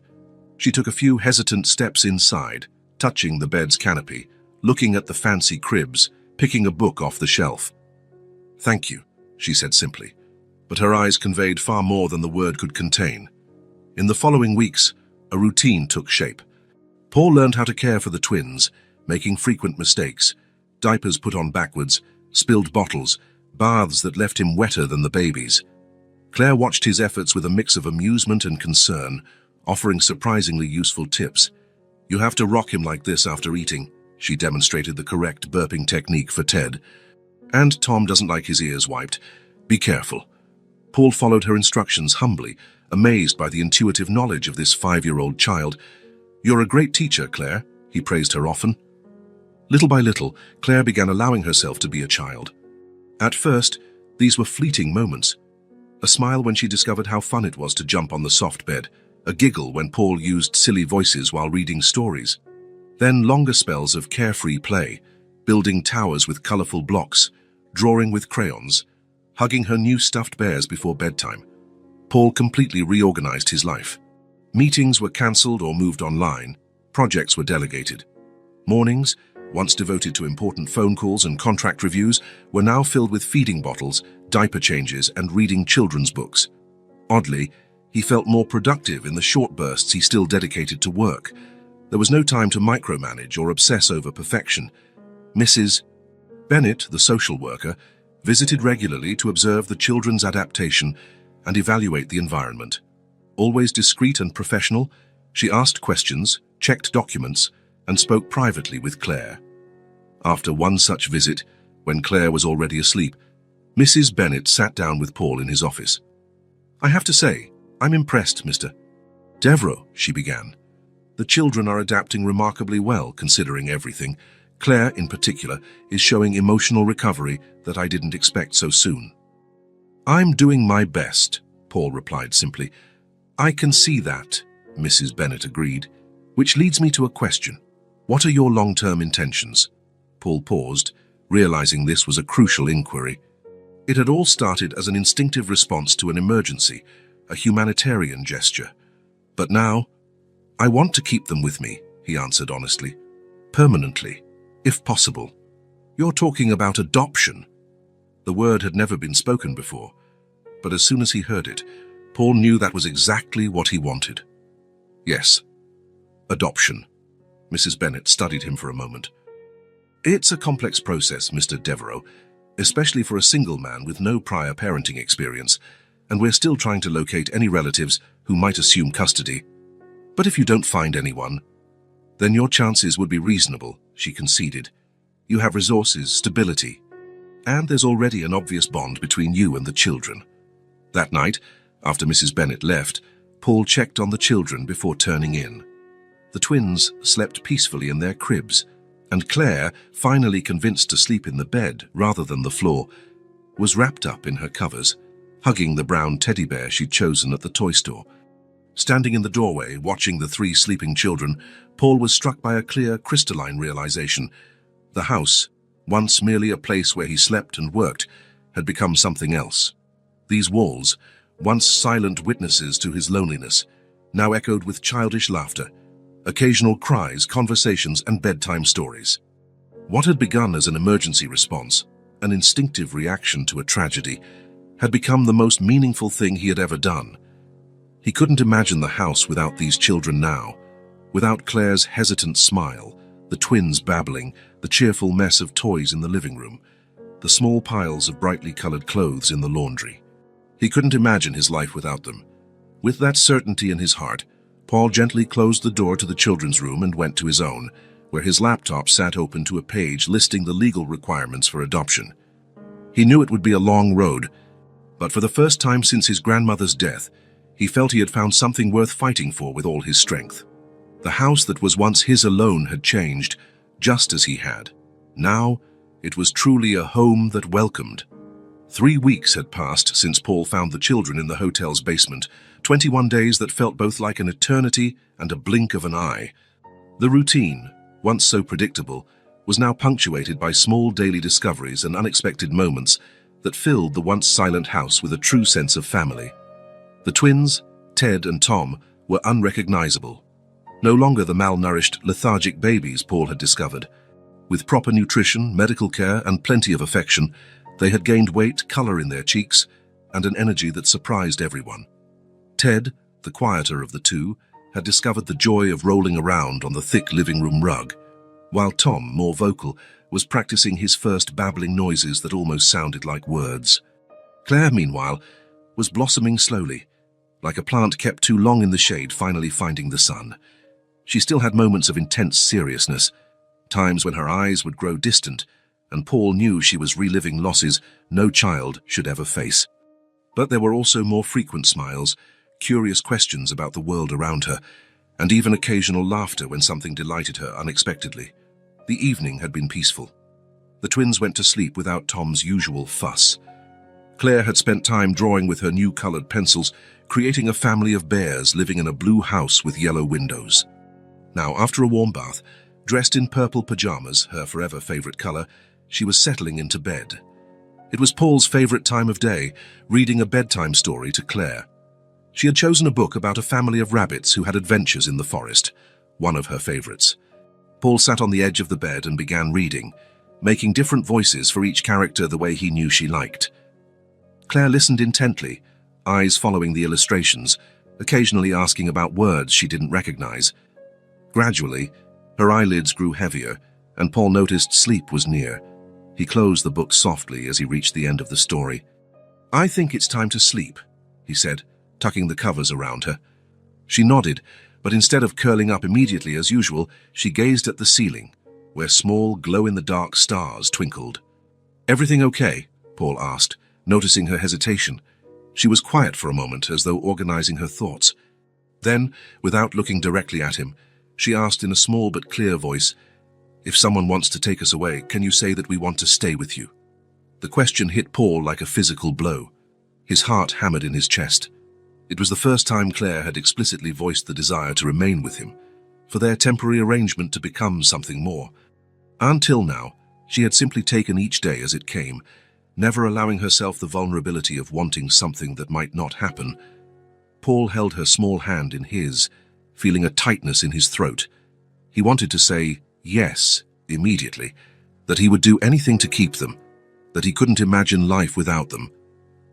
She took a few hesitant steps inside, touching the bed's canopy, looking at the fancy cribs, picking a book off the shelf. "Thank you," she said simply, but her eyes conveyed far more than the word could contain. In the following weeks, a routine took shape. Paul learned how to care for the twins, making frequent mistakes, diapers put on backwards, spilled bottles, baths that left him wetter than the babies. Claire watched his efforts with a mix of amusement and concern, offering surprisingly useful tips. "You have to rock him like this after eating." She demonstrated the correct burping technique for Ted. "And Tom doesn't like his ears wiped. Be careful." Paul followed her instructions humbly, amazed by the intuitive knowledge of this 5-year-old child. "You're a great teacher, Claire," he praised her often. Little by little, Claire began allowing herself to be a child. At first, these were fleeting moments. A smile when she discovered how fun it was to jump on the soft bed, a giggle when Paul used silly voices while reading stories. Then longer spells of carefree play, building towers with colorful blocks, drawing with crayons, hugging her new stuffed bears before bedtime. Paul completely reorganized his life. Meetings were cancelled or moved online, projects were delegated. Mornings, once devoted to important phone calls and contract reviews, were now filled with feeding bottles, diaper changes, and reading children's books. Oddly, he felt more productive in the short bursts he still dedicated to work. There was no time to micromanage or obsess over perfection. Mrs. Bennett, the social worker, visited regularly to observe the children's adaptation and evaluate the environment. Always discreet and professional, she asked questions, checked documents, and spoke privately with Claire. After one such visit, when Claire was already asleep, Mrs. Bennett sat down with Paul in his office. "I have to say, I'm impressed, Mr. Devereux," she began. "The children are adapting remarkably well, considering everything. Claire, in particular, is showing emotional recovery that I didn't expect so soon." "I'm doing my best," Paul replied simply. "I can see that," Mrs. Bennett agreed, "which leads me to a question. What are your long-term intentions?" Paul paused, realizing this was a crucial inquiry. It had all started as an instinctive response to an emergency, a humanitarian gesture. But now, "I want to keep them with me," he answered honestly. "Permanently, if possible." "You're talking about adoption." The word had never been spoken before, but as soon as he heard it, Paul knew that was exactly what he wanted. "Yes, adoption." Mrs. Bennett studied him for a moment. "It's a complex process, Mr. Devereux, especially for a single man with no prior parenting experience, and we're still trying to locate any relatives who might assume custody. But if you don't find anyone, Then your chances would be reasonable, she conceded. You have resources, stability, and there's already an obvious bond between you and the children. That night, after Mrs. Bennet left, Paul checked on the children before turning in. The twins slept peacefully in their cribs, and Claire, finally convinced to sleep in the bed rather than the floor, was wrapped up in her covers, hugging the brown teddy bear she'd chosen at the toy store. Standing in the doorway, watching the three sleeping children, Paul was struck by a clear, crystalline realization. The house, once merely a place where he slept and worked, had become something else. These walls, once silent witnesses to his loneliness, now echoed with childish laughter, occasional cries, conversations, and bedtime stories. What had begun as an emergency response, an instinctive reaction to a tragedy, had become the most meaningful thing he had ever done. He couldn't imagine the house without these children now, without Claire's hesitant smile, the twins babbling, the cheerful mess of toys in the living room, the small piles of brightly colored clothes in the laundry. He couldn't imagine his life without them. With that certainty in his heart, Paul gently closed the door to the children's room and went to his own, where his laptop sat open to a page listing the legal requirements for adoption. He knew it would be a long road, but for the first time since his grandmother's death, he felt he had found something worth fighting for with all his strength. The house that was once his alone had changed, just as he had. Now, it was truly a home that welcomed. 3 weeks had passed since Paul found the children in the hotel's basement, 21 days that felt both like an eternity and a blink of an eye. The routine, once so predictable, was now punctuated by small daily discoveries and unexpected moments that filled the once silent house with a true sense of family. The twins, Ted and Tom, were unrecognizable. No longer the malnourished, lethargic babies Paul had discovered. With proper nutrition, medical care, and plenty of affection, they had gained weight, color in their cheeks, and an energy that surprised everyone. Ted, the quieter of the two, had discovered the joy of rolling around on the thick living room rug, while Tom, more vocal, was practicing his first babbling noises that almost sounded like words. Claire, meanwhile, was blossoming slowly, like a plant kept too long in the shade finally finding the sun. She still had moments of intense seriousness, times when her eyes would grow distant, and Paul knew she was reliving losses no child should ever face. But there were also more frequent smiles, curious questions about the world around her, and even occasional laughter when something delighted her unexpectedly. The evening had been peaceful. The twins went to sleep without Tom's usual fuss. Claire had spent time drawing with her new colored pencils, creating a family of bears living in a blue house with yellow windows. Now, after a warm bath, dressed in purple pajamas, her forever favorite color, she was settling into bed. It was Paul's favorite time of day, reading a bedtime story to Claire. She had chosen a book about a family of rabbits who had adventures in the forest, one of her favorites. Paul sat on the edge of the bed and began reading, making different voices for each character the way he knew she liked. Claire listened intently, eyes following the illustrations, occasionally asking about words she didn't recognize. Gradually, her eyelids grew heavier, and Paul noticed sleep was near. He closed the book softly as he reached the end of the story. "I think it's time to sleep," he said, tucking the covers around her. She nodded, but instead of curling up immediately as usual, she gazed at the ceiling, where small, glow-in-the-dark stars twinkled. "Everything okay?" Paul asked, noticing her hesitation. She was quiet for a moment, as though organizing her thoughts. Then, without looking directly at him, she asked in a small but clear voice, "If someone wants to take us away, can you say that we want to stay with you?" The question hit Paul like a physical blow. His heart hammered in his chest. It was the first time Claire had explicitly voiced the desire to remain with him, for their temporary arrangement to become something more. Until now, she had simply taken each day as it came, never allowing herself the vulnerability of wanting something that might not happen. Paul held her small hand in his, feeling a tightness in his throat. He wanted to say yes immediately, that he would do anything to keep them, that he couldn't imagine life without them,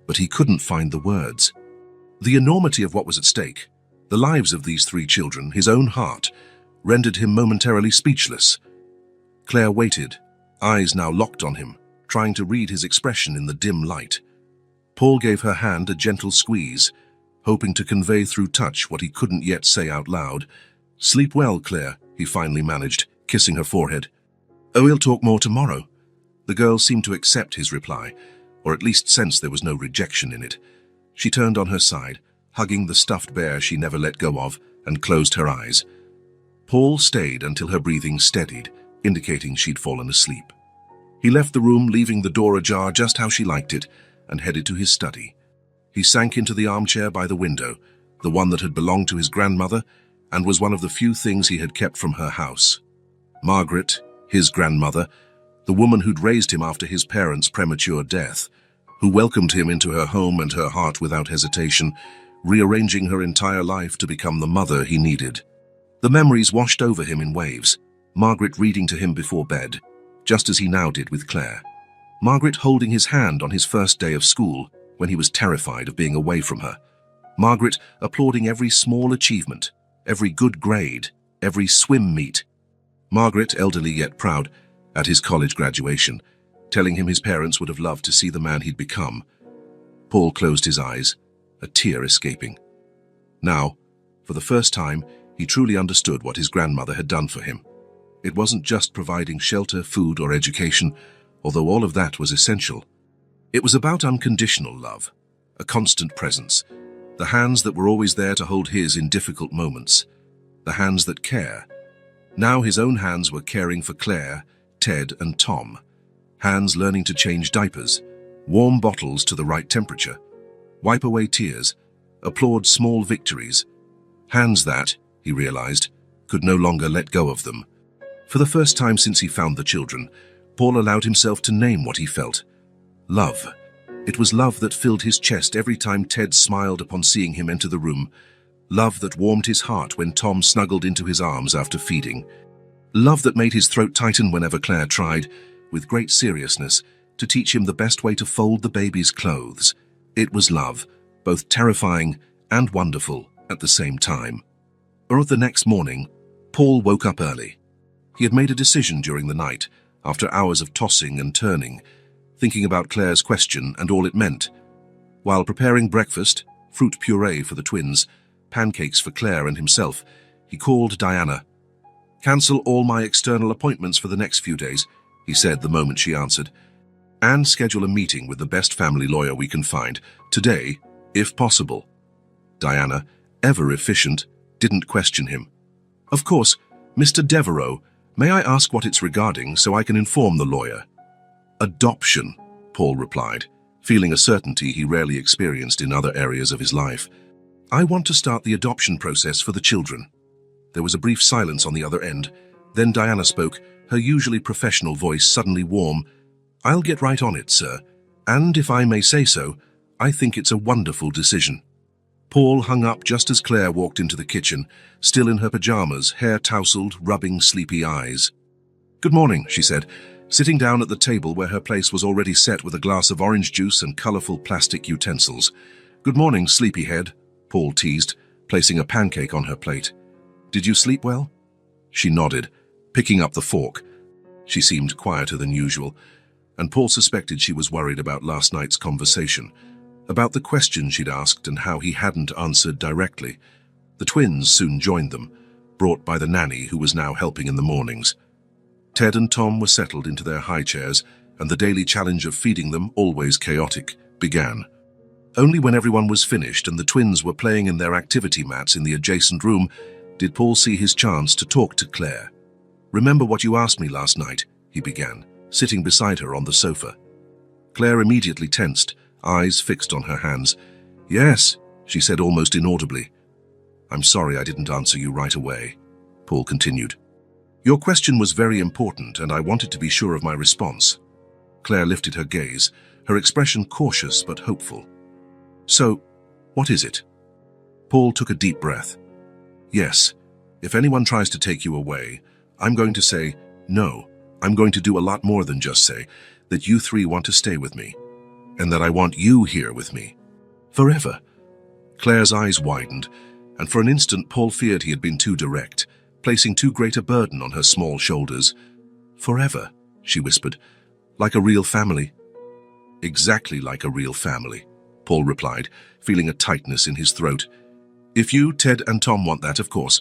but he couldn't find the words. The enormity of what was at stake, the lives of these three children, his own heart, rendered him momentarily speechless. Claire waited, eyes now locked on him, trying to read his expression in the dim light. Paul gave her hand a gentle squeeze, hoping to convey through touch what he couldn't yet say out loud. "Sleep well, Claire," he finally managed, kissing her forehead. "Oh, we'll talk more tomorrow." The girl seemed to accept his reply, or at least sense there was no rejection in it. She turned on her side, hugging the stuffed bear she never let go of, and closed her eyes. Paul stayed until her breathing steadied, indicating she'd fallen asleep. He left the room, leaving the door ajar just how she liked it, and headed to his study. He sank into the armchair by the window, the one that had belonged to his grandmother, and was one of the few things he had kept from her house. Margaret, his grandmother, the woman who'd raised him after his parents' premature death, who welcomed him into her home and her heart without hesitation, rearranging her entire life to become the mother he needed. The memories washed over him in waves, Margaret reading to him before bed, just as he now did with Claire. Margaret holding his hand on his first day of school, when he was terrified of being away from her. Margaret applauding every small achievement, every good grade, every swim meet. Margaret, elderly yet proud, at his college graduation, telling him his parents would have loved to see the man he'd become. Paul closed his eyes, a tear escaping. Now, for the first time, he truly understood what his grandmother had done for him. It wasn't just providing shelter, food, or education, although all of that was essential. It was about unconditional love, a constant presence, the hands that were always there to hold his in difficult moments, the hands that care. Now his own hands were caring for Claire, Ted, and Tom. Hands learning to change diapers, warm bottles to the right temperature, wipe away tears, applaud small victories. Hands that, he realized, could no longer let go of them. For the first time since he found the children, Paul allowed himself to name what he felt. Love. It was love that filled his chest every time Ted smiled upon seeing him enter the room. Love that warmed his heart when Tom snuggled into his arms after feeding. Love that made his throat tighten whenever Claire tried, with great seriousness, to teach him the best way to fold the baby's clothes. It was love, both terrifying and wonderful at the same time. Or the next morning, Paul woke up early. He had made a decision during the night, after hours of tossing and turning, thinking about Claire's question and all it meant. While preparing breakfast, fruit puree for the twins, pancakes for Claire and himself, he called Diana. "Cancel all my external appointments for the next few days," he said the moment she answered, "and schedule a meeting with the best family lawyer we can find, today, if possible." Diana, ever efficient, didn't question him. "Of course, Mr. Devereaux, may I ask what it's regarding so I can inform the lawyer?" "Adoption," Paul replied, feeling a certainty he rarely experienced in other areas of his life. "I want to start the adoption process for the children." There was a brief silence on the other end. Then Diana spoke, her usually professional voice suddenly warm. "I'll get right on it, sir. And if I may say so, I think it's a wonderful decision." Paul hung up just as Claire walked into the kitchen, still in her pajamas, hair tousled, rubbing sleepy eyes. "Good morning," she said, sitting down at the table where her place was already set with a glass of orange juice and colorful plastic utensils. "Good morning, sleepyhead," Paul teased, placing a pancake on her plate. "Did you sleep well?" She nodded, picking up the fork. She seemed quieter than usual, and Paul suspected she was worried about last night's conversation, about the question she'd asked and how he hadn't answered directly. The twins soon joined them, brought by the nanny who was now helping in the mornings. Ted and Tom were settled into their high chairs, and the daily challenge of feeding them, always chaotic, began. Only when everyone was finished and the twins were playing in their activity mats in the adjacent room did Paul see his chance to talk to Claire. "Remember what you asked me last night," he began, sitting beside her on the sofa. Claire immediately tensed, eyes fixed on her hands. "Yes," she said almost inaudibly. "I'm sorry I didn't answer you right away," Paul continued. "Your question was very important and I wanted to be sure of my response." Claire lifted her gaze, her expression cautious but hopeful. "So, what is it?" Paul took a deep breath. "Yes, if anyone tries to take you away, I'm going to say, no, I'm going to do a lot more than just say that you three want to stay with me, and that I want you here with me. Forever." Claire's eyes widened, and for an instant Paul feared he had been too direct, placing too great a burden on her small shoulders. "Forever," she whispered, "like a real family." "Exactly like a real family," Paul replied, feeling a tightness in his throat. "If you, Ted, and Tom want that, of course."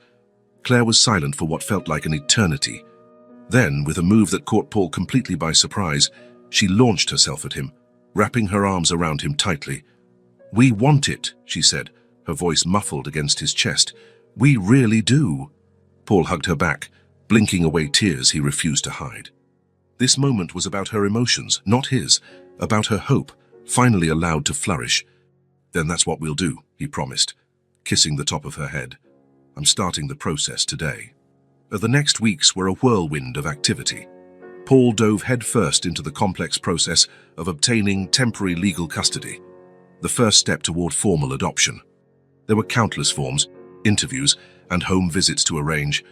Claire was silent for what felt like an eternity. Then, with a move that caught Paul completely by surprise, she launched herself at him, wrapping her arms around him tightly. "We want it," she said, her voice muffled against his chest. "We really do." Paul hugged her back, blinking away tears he refused to hide. This moment was about her emotions, not his, about her hope, finally allowed to flourish. "Then that's what we'll do," he promised, kissing the top of her head. "I'm starting the process today." The next weeks were a whirlwind of activity. Paul dove headfirst into the complex process of obtaining temporary legal custody, the first step toward formal adoption. There were countless forms, interviews, and home visits to arrange.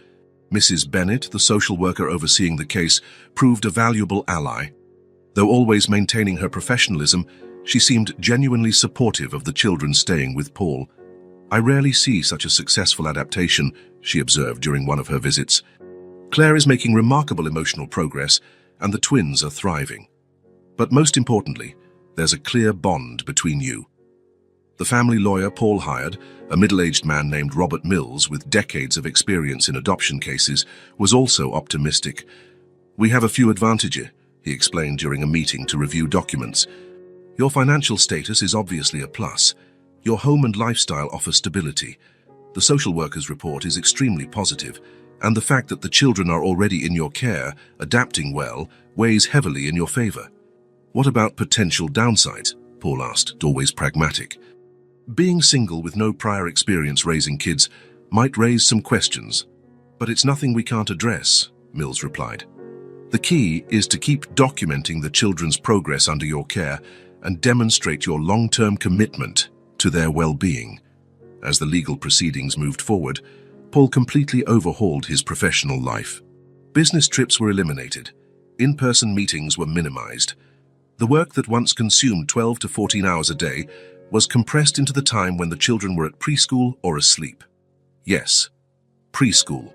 Mrs. Bennett, the social worker overseeing the case, proved a valuable ally. Though always maintaining her professionalism, she seemed genuinely supportive of the children staying with Paul. "I rarely see such a successful adaptation," she observed during one of her visits. "Claire is making remarkable emotional progress, and the twins are thriving. But most importantly, there's a clear bond between you." The family lawyer Paul hired, a middle-aged man named Robert Mills with decades of experience in adoption cases, was also optimistic. "We have a few advantages," he explained during a meeting to review documents. "Your financial status is obviously a plus. Your home and lifestyle offer stability. The social worker's report is extremely positive, and the fact that the children are already in your care, adapting well, weighs heavily in your favor." "What about potential downsides?" Paul asked, always pragmatic. "Being single with no prior experience raising kids might raise some questions, but it's nothing we can't address," Mills replied. "The key is to keep documenting the children's progress under your care and demonstrate your long-term commitment to their well-being." As the legal proceedings moved forward, Paul completely overhauled his professional life. Business trips were eliminated. In-person meetings were minimized. The work that once consumed 12 to 14 hours a day was compressed into the time when the children were at preschool or asleep. Yes, preschool.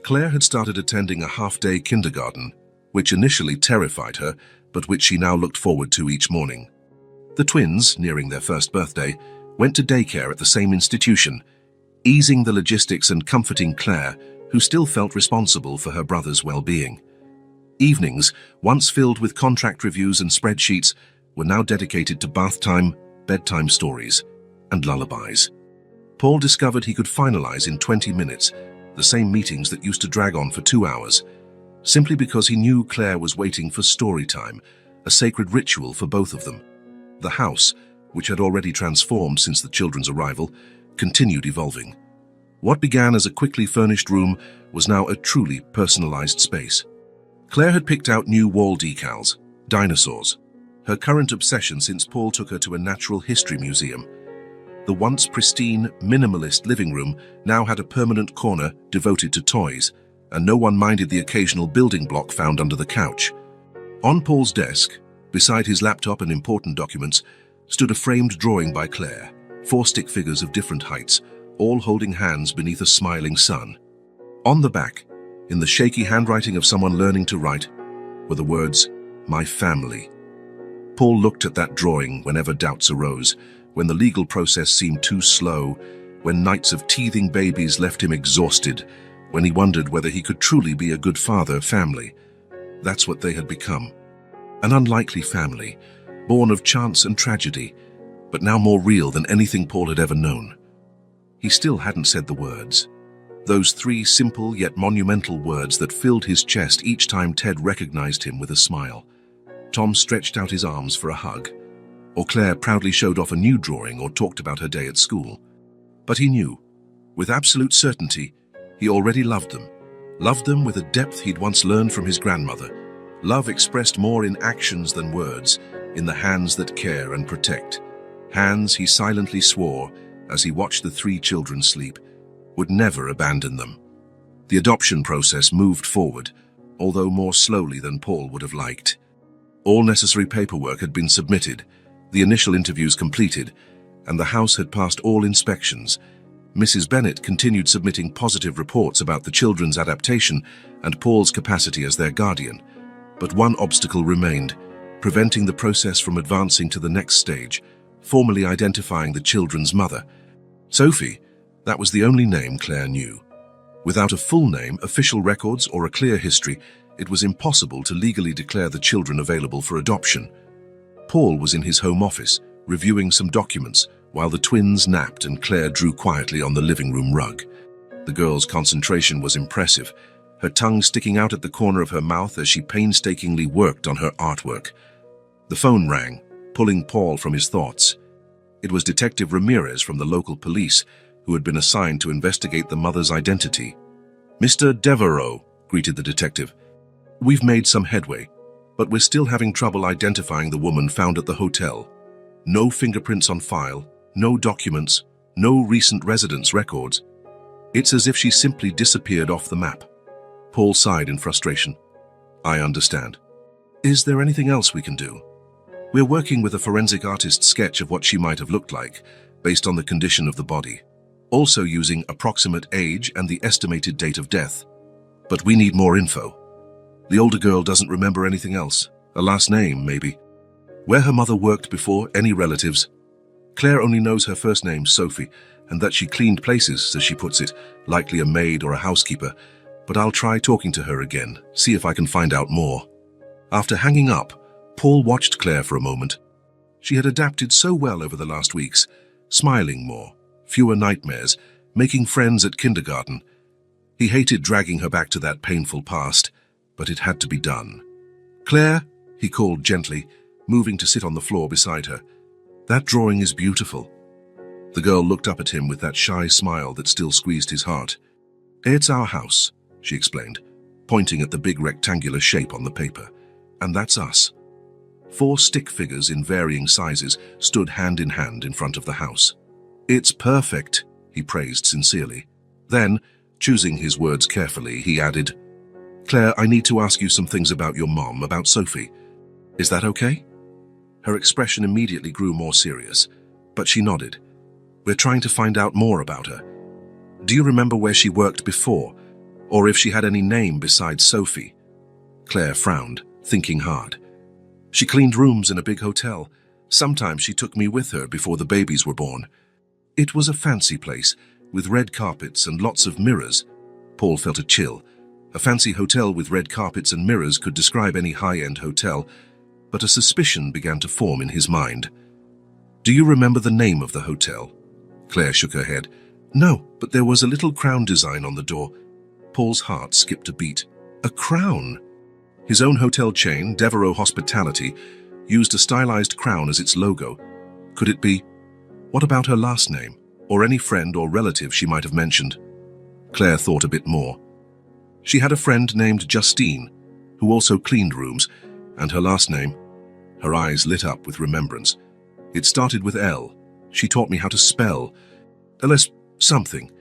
Claire had started attending a half-day kindergarten, which initially terrified her, but which she now looked forward to each morning. The twins, nearing their first birthday, went to daycare at the same institution, easing the logistics and comforting Claire, who still felt responsible for her brother's well-being. Evenings, once filled with contract reviews and spreadsheets, were now dedicated to bath time, bedtime stories, and lullabies. Paul discovered he could finalize in 20 minutes the same meetings that used to drag on for 2 hours, simply because he knew Claire was waiting for story time, a sacred ritual for both of them. The house, which had already transformed since the children's arrival, continued evolving. What began as a quickly furnished room was now a truly personalized space. Claire had picked out new wall decals, dinosaurs, her current obsession since Paul took her to a natural history museum. The once pristine, minimalist living room now had a permanent corner devoted to toys, and no one minded the occasional building block found under the couch. On Paul's desk, beside his laptop and important documents, stood a framed drawing by Claire, 4 stick figures of different heights, all holding hands beneath a smiling sun. On the back, in the shaky handwriting of someone learning to write, were the words, "My family." Paul looked at that drawing whenever doubts arose, when the legal process seemed too slow, when nights of teething babies left him exhausted, when he wondered whether he could truly be a good family. That's what they had become. An unlikely family, born of chance and tragedy, but now more real than anything Paul had ever known. He still hadn't said the words. Those 3 simple yet monumental words that filled his chest each time Ted recognized him with a smile. Tom stretched out his arms for a hug, or Claire proudly showed off a new drawing or talked about her day at school. But he knew, with absolute certainty, he already loved them with a depth he'd once learned from his grandmother. Love expressed more in actions than words, in the hands that care and protect. Hands he silently swore, as he watched the 3 children sleep, would never abandon them. The adoption process moved forward, although more slowly than Paul would have liked. All necessary paperwork had been submitted, the initial interviews completed, and the house had passed all inspections. Mrs. Bennett continued submitting positive reports about the children's adaptation and Paul's capacity as their guardian. But one obstacle remained, preventing the process from advancing to the next stage, formally identifying the children's mother. Sophie, that was the only name Claire knew. Without a full name, official records, or a clear history, it was impossible to legally declare the children available for adoption. Paul was in his home office, reviewing some documents, while the twins napped and Claire drew quietly on the living room rug. The girl's concentration was impressive, her tongue sticking out at the corner of her mouth as she painstakingly worked on her artwork. The phone rang, pulling Paul from his thoughts. It was Detective Ramirez from the local police, who had been assigned to investigate the mother's identity. "Mr. Devereaux," greeted the detective. "We've made some headway, but we're still having trouble identifying the woman found at the hotel. No fingerprints on file, no documents, no recent residence records. It's as if she simply disappeared off the map." Paul sighed in frustration. "I understand. Is there anything else we can do? We're working with a forensic artist's sketch of what she might have looked like, based on the condition of the body, also using approximate age and the estimated date of death. But we need more info. The older girl doesn't remember anything else. A last name, maybe. Where her mother worked before, any relatives. Claire only knows her first name, Sophie, and that she cleaned places, as she puts it, likely a maid or a housekeeper. But I'll try talking to her again, see if I can find out more." After hanging up, Paul watched Claire for a moment. She had adapted so well over the last weeks, smiling more, fewer nightmares, making friends at kindergarten. He hated dragging her back to that painful past, but it had to be done. "Claire," he called gently, moving to sit on the floor beside her. "That drawing is beautiful." The girl looked up at him with that shy smile that still squeezed his heart. "It's our house," she explained, pointing at the big rectangular shape on the paper. "And that's us." 4 stick figures in varying sizes stood hand in hand in front of the house. "It's perfect," he praised sincerely. Then, choosing his words carefully, he added, "Claire, I need to ask you some things about your mom, about Sophie. Is that okay?" Her expression immediately grew more serious, but she nodded. "We're trying to find out more about her. Do you remember where she worked before, or if she had any name besides Sophie?" Claire frowned, thinking hard. "She cleaned rooms in a big hotel. Sometimes she took me with her before the babies were born. It was a fancy place, with red carpets and lots of mirrors." Paul felt a chill. A fancy hotel with red carpets and mirrors could describe any high-end hotel, but a suspicion began to form in his mind. "Do you remember the name of the hotel?" Claire shook her head. "No, but there was a little crown design on the door." Paul's heart skipped a beat. A crown? His own hotel chain, Devereaux Hospitality, used a stylized crown as its logo. Could it be? What about her last name, or any friend or relative she might have mentioned? Claire thought a bit more. She had a friend named Justine, who also cleaned rooms, and her last name. Her eyes lit up with remembrance. It started with L. She taught me how to spell. LS something.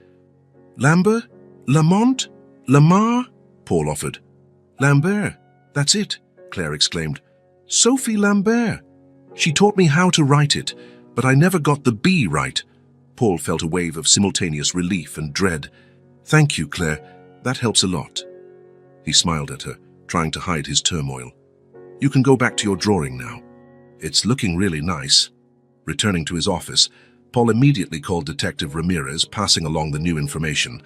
"Lambert? Lamont? Lamar?" Paul offered. "Lambert. That's it," Claire exclaimed. "Sophie Lambert. She taught me how to write it, but I never got the B right." Paul felt a wave of simultaneous relief and dread. "Thank you, Claire. That helps a lot." He smiled at her, trying to hide his turmoil. "You can go back to your drawing now. It's looking really nice." Returning to his office, Paul immediately called Detective Ramirez, passing along the new information.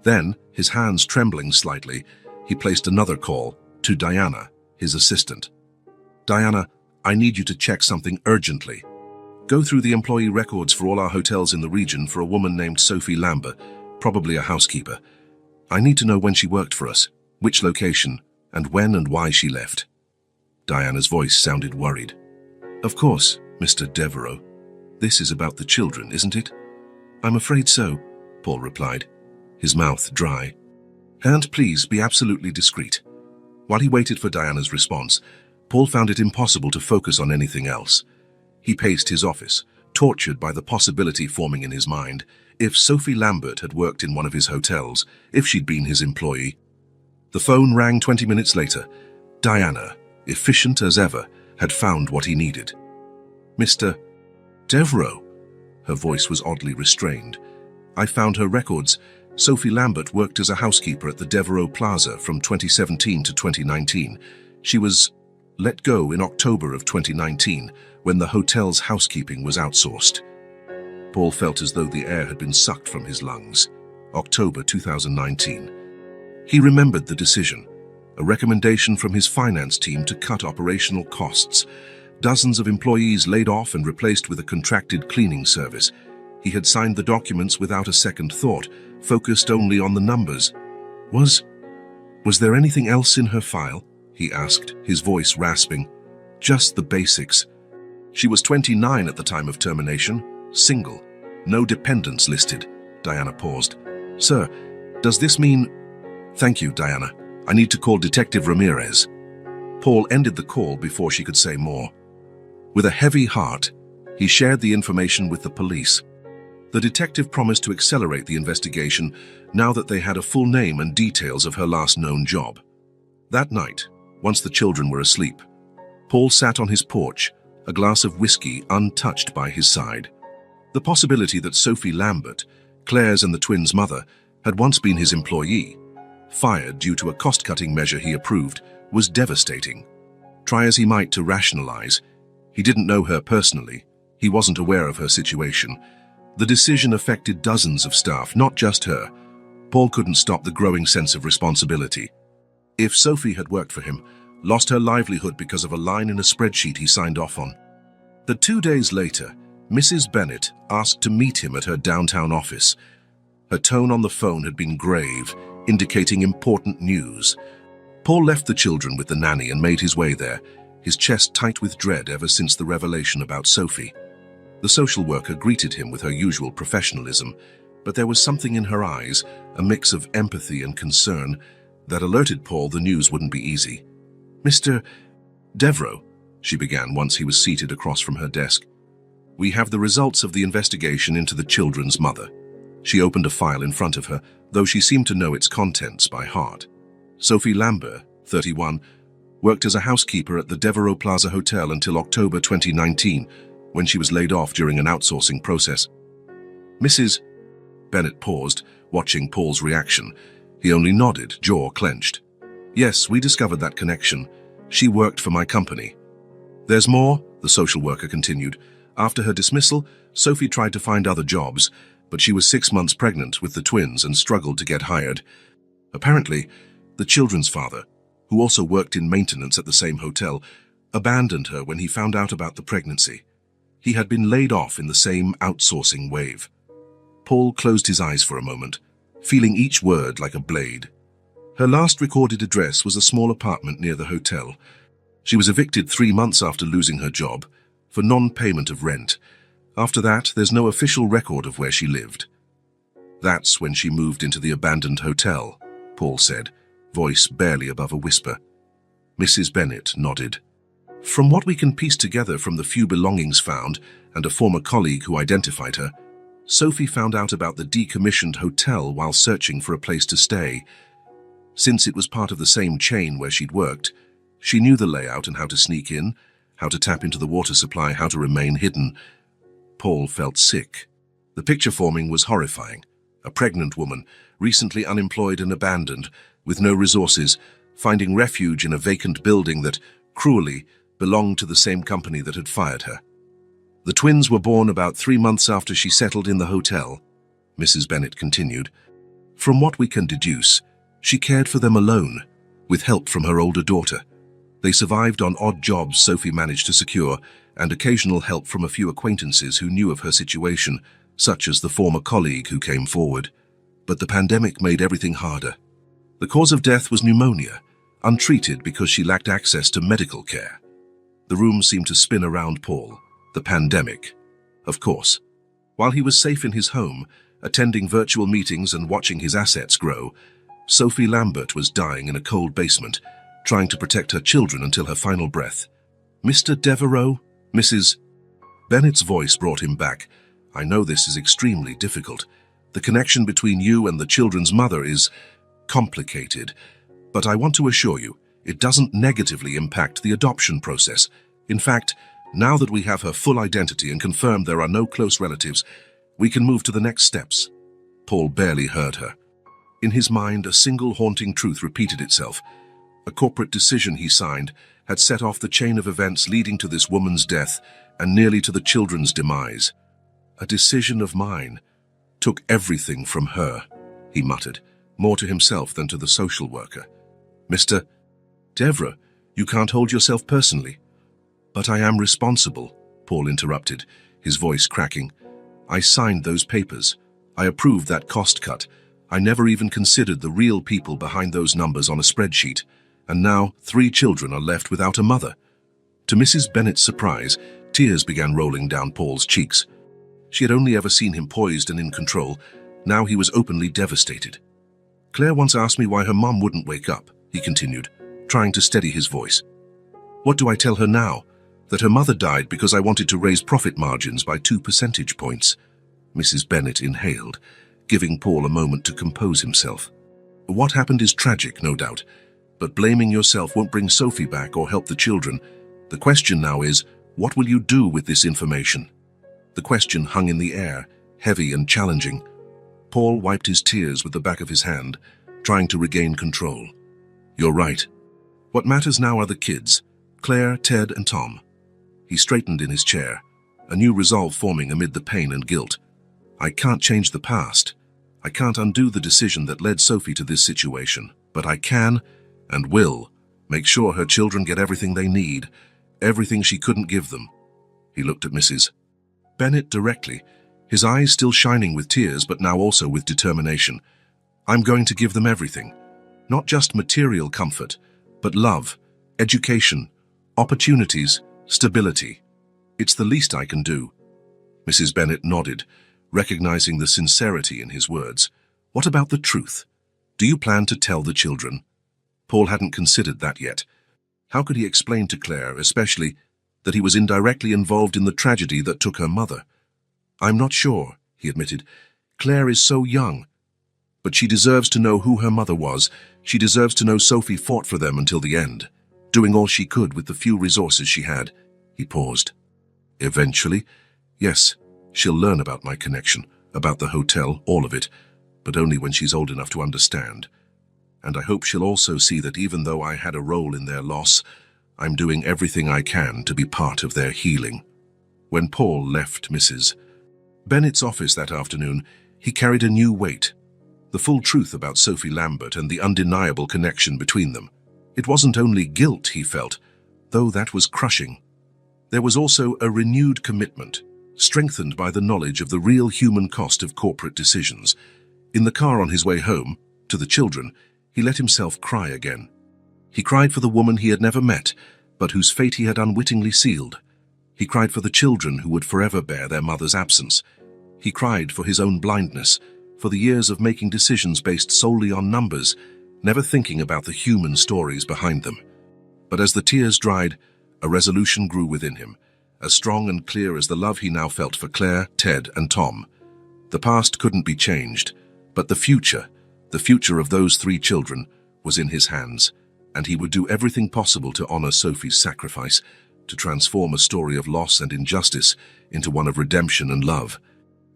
Then, his hands trembling slightly, he placed another call to Diana, his assistant. "Diana, I need you to check something urgently. Go through the employee records for all our hotels in the region for a woman named Sophie Lambert, probably a housekeeper. I need to know when she worked for us, which location, and when and why she left." Diana's voice sounded worried. "Of course, Mr. Devereaux. This is about the children, isn't it?" "I'm afraid so," Paul replied, his mouth dry. "And please be absolutely discreet." While he waited for Diana's response, Paul found it impossible to focus on anything else. He paced his office, tortured by the possibility forming in his mind. If Sophie Lambert had worked in one of his hotels, if she'd been his employee. The phone rang 20 minutes later. Diana, efficient as ever, had found what he needed. "Mr. Devereaux?" Her voice was oddly restrained. "I found her records. Sophie Lambert worked as a housekeeper at the Devereaux Plaza from 2017 to 2019. She was let go in October of 2019, when the hotel's housekeeping was outsourced." Paul felt as though the air had been sucked from his lungs. October 2019. He remembered the decision, a recommendation from his finance team to cut operational costs. Dozens of employees laid off and replaced with a contracted cleaning service. He had signed the documents without a second thought, focused only on the numbers. Was there anything else in her file? He asked, his voice rasping. Just the basics. She was 29 at the time of termination, single, no dependents listed. Diana paused. Sir, does this mean... Thank you, Diana. I need to call Detective Ramirez. Paul ended the call before she could say more. With a heavy heart, he shared the information with the police. The detective promised to accelerate the investigation now that they had a full name and details of her last known job. That night, once the children were asleep, Paul sat on his porch, a glass of whiskey untouched by his side. The possibility that Sophie Lambert, Claire's and the twins' mother, had once been his employee, fired due to a cost-cutting measure he approved, was devastating. Try as he might to rationalize, he didn't know her personally, he wasn't aware of her situation. The decision affected dozens of staff, not just her. Paul couldn't stop the growing sense of responsibility. If Sophie had worked for him, lost her livelihood because of a line in a spreadsheet he signed off on. That 2 days later, Mrs. Bennett asked to meet him at her downtown office. Her tone on the phone had been grave, indicating important news. Paul left the children with the nanny and made his way there, his chest tight with dread ever since the revelation about Sophie. The social worker greeted him with her usual professionalism, but there was something in her eyes, a mix of empathy and concern, that alerted Paul the news wouldn't be easy. Mr. Devereaux, she began once he was seated across from her desk. We have the results of the investigation into the children's mother. She opened a file in front of her, though she seemed to know its contents by heart. Sophie Lambert, 31, worked as a housekeeper at the Devereaux Plaza Hotel until October 2019, when she was laid off during an outsourcing process. Mrs. Bennett paused, watching Paul's reaction. He only nodded, jaw clenched. Yes, we discovered that connection. She worked for my company. There's more, the social worker continued. After her dismissal, Sophie tried to find other jobs, but she was 6 months pregnant with the twins and struggled to get hired. Apparently, the children's father, who also worked in maintenance at the same hotel, abandoned her when he found out about the pregnancy. He had been laid off in the same outsourcing wave. Paul closed his eyes for a moment, feeling each word like a blade. Her last recorded address was a small apartment near the hotel. She was evicted 3 months after losing her job, for non-payment of rent. After that, there's no official record of where she lived. That's when she moved into the abandoned hotel, Paul said, voice barely above a whisper. Mrs. Bennett nodded. From what we can piece together from the few belongings found and a former colleague who identified her, Sophie found out about the decommissioned hotel while searching for a place to stay. Since it was part of the same chain where she'd worked, she knew the layout and how to sneak in, how to tap into the water supply, how to remain hidden. Paul felt sick. The picture forming was horrifying. A pregnant woman, recently unemployed and abandoned, with no resources, finding refuge in a vacant building that, cruelly, belonged to the same company that had fired her. The twins were born about 3 months after she settled in the hotel, Mrs. Bennett continued. From what we can deduce, she cared for them alone, with help from her older daughter. They survived on odd jobs Sophie managed to secure, and occasional help from a few acquaintances who knew of her situation, such as the former colleague who came forward. But the pandemic made everything harder. The cause of death was pneumonia, untreated because she lacked access to medical care. The room seemed to spin around Paul. The pandemic. Of course. While he was safe in his home, attending virtual meetings and watching his assets grow, Sophie Lambert was dying in a cold basement, trying to protect her children until her final breath. Mr. Devereaux? Mrs. Bennett's voice brought him back. I know this is extremely difficult. The connection between you and the children's mother is complicated, but I want to assure you, it doesn't negatively impact the adoption process. In fact, now that we have her full identity and confirmed there are no close relatives, we can move to the next steps. Paul barely heard her. In his mind, a single haunting truth repeated itself. A corporate decision he signed had set off the chain of events leading to this woman's death and nearly to the children's demise. A decision of mine took everything from her. he muttered, more to himself than to the social worker. Mr. Devra, you can't hold yourself personally. But I am responsible, Paul interrupted, his voice cracking. I signed those papers. I approved that cost cut. I never even considered the real people behind those numbers on a spreadsheet. And now 3 children are left without a mother. To Mrs. Bennet's surprise, tears began rolling down Paul's cheeks. She had only ever seen him poised and in control. Now he was openly devastated. Claire once asked me why her mum wouldn't wake up, he continued, trying to steady his voice. What do I tell her now? That her mother died because I wanted to raise profit margins by 2 percentage points. Mrs. Bennet inhaled, giving Paul a moment to compose himself. What happened is tragic, no doubt, but blaming yourself won't bring Sophie back or help the children. The question now is, what will you do with this information? The question hung in the air, heavy and challenging. Paul wiped his tears with the back of his hand, trying to regain control. You're right. What matters now are the kids, Claire, Ted, and Tom. He straightened in his chair, a new resolve forming amid the pain and guilt. I can't change the past. I can't undo the decision that led Sophie to this situation, but I can, and will, make sure her children get everything they need, everything she couldn't give them. He looked at Mrs. Bennet directly, his eyes still shining with tears but now also with determination. I'm going to give them everything. Not just material comfort, but love, education, opportunities, stability. It's the least I can do. Mrs. Bennet nodded, recognizing the sincerity in his words. What about the truth? Do you plan to tell the children? Paul hadn't considered that yet. How could he explain to Claire, especially, that he was indirectly involved in the tragedy that took her mother? I'm not sure, he admitted. Claire is so young. But she deserves to know who her mother was. She deserves to know Sophie fought for them until the end, doing all she could with the few resources she had. He paused. Eventually, yes, she'll learn about my connection, about the hotel, all of it, but only when she's old enough to understand. And I hope she'll also see that even though I had a role in their loss, I'm doing everything I can to be part of their healing. When Paul left Mrs. Bennet's office that afternoon, he carried a new weight. The full truth about Sophie Lambert and the undeniable connection between them. It wasn't only guilt he felt, though that was crushing. There was also a renewed commitment, strengthened by the knowledge of the real human cost of corporate decisions. In the car on his way home, to the children, he let himself cry again. He cried for the woman he had never met, but whose fate he had unwittingly sealed. He cried for the children who would forever bear their mother's absence. He cried for his own blindness, for the years of making decisions based solely on numbers, never thinking about the human stories behind them. But as the tears dried, a resolution grew within him, as strong and clear as the love he now felt for Claire, Ted, and Tom. The past couldn't be changed, but the future of those 3 children, was in his hands, and he would do everything possible to honor Sophie's sacrifice, to transform a story of loss and injustice into one of redemption and love.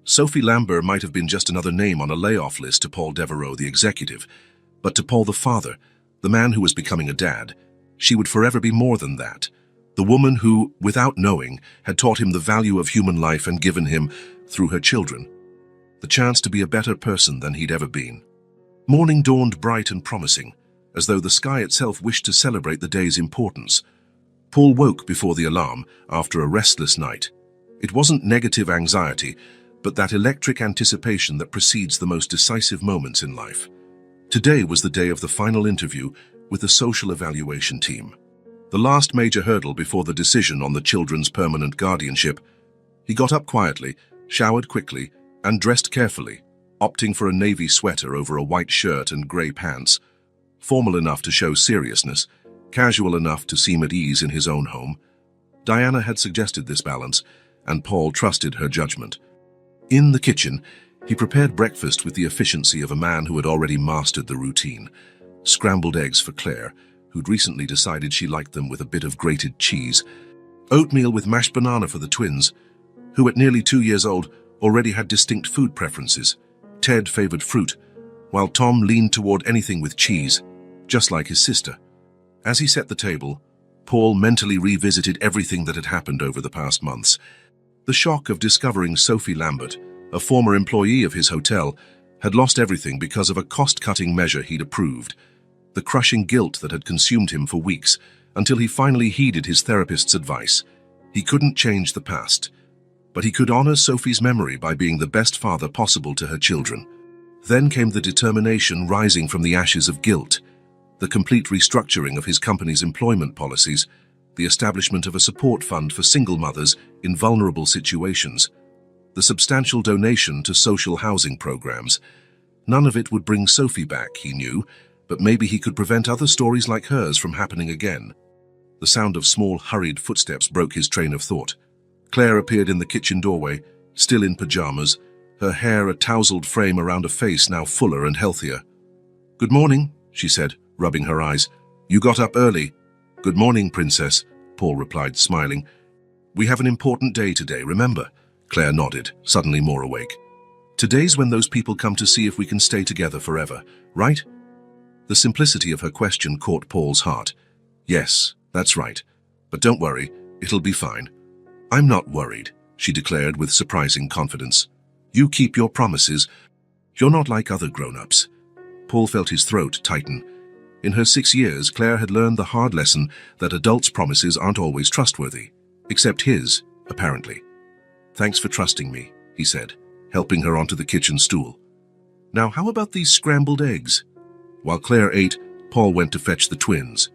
Sophie Lambert might have been just another name on a layoff list to Paul Devereaux, the executive, but to Paul the father, the man who was becoming a dad, she would forever be more than that. The woman who, without knowing, had taught him the value of human life and given him, through her children, the chance to be a better person than he'd ever been. Morning dawned bright and promising, as though the sky itself wished to celebrate the day's importance. Paul woke before the alarm after a restless night. It wasn't negative anxiety, but that electric anticipation that precedes the most decisive moments in life. Today was the day of the final interview with the social evaluation team. The last major hurdle before the decision on the children's permanent guardianship. He got up quietly, showered quickly, and dressed carefully, opting for a navy sweater over a white shirt and grey pants, formal enough to show seriousness, casual enough to seem at ease in his own home. Diana had suggested this balance, and Paul trusted her judgment. In the kitchen, he prepared breakfast with the efficiency of a man who had already mastered the routine. Scrambled eggs for Claire, who'd recently decided she liked them with a bit of grated cheese. Oatmeal with mashed banana for the twins, who at nearly 2 years old already had distinct food preferences. Ted favored fruit, while Tom leaned toward anything with cheese, just like his sister. As he set the table, Paul mentally revisited everything that had happened over the past months. The shock of discovering Sophie Lambert, a former employee of his hotel, had lost everything because of a cost-cutting measure he'd approved, the crushing guilt that had consumed him for weeks, until he finally heeded his therapist's advice. He couldn't change the past, but he could honor Sophie's memory by being the best father possible to her children. Then came the determination rising from the ashes of guilt, the complete restructuring of his company's employment policies, the establishment of a support fund for single mothers in vulnerable situations, the substantial donation to social housing programs. None of it would bring Sophie back, he knew, but maybe he could prevent other stories like hers from happening again. The sound of small, hurried footsteps broke his train of thought. Claire appeared in the kitchen doorway, still in pajamas, her hair a tousled frame around a face now fuller and healthier. "Good morning," she said, rubbing her eyes. "You got up early." "Good morning, Princess," Paul replied, smiling. "We have an important day today, remember?" Claire nodded, suddenly more awake. "Today's when those people come to see if we can stay together forever, right?" The simplicity of her question caught Paul's heart. "Yes, that's right. But don't worry, it'll be fine." "I'm not worried," she declared with surprising confidence. "You keep your promises. You're not like other grown-ups." Paul felt his throat tighten. In her 6 years, Claire had learned the hard lesson that adults' promises aren't always trustworthy. Except his, apparently. "Thanks for trusting me," he said, helping her onto the kitchen stool. "Now how about these scrambled eggs?" While Claire ate, Paul went to fetch the twins.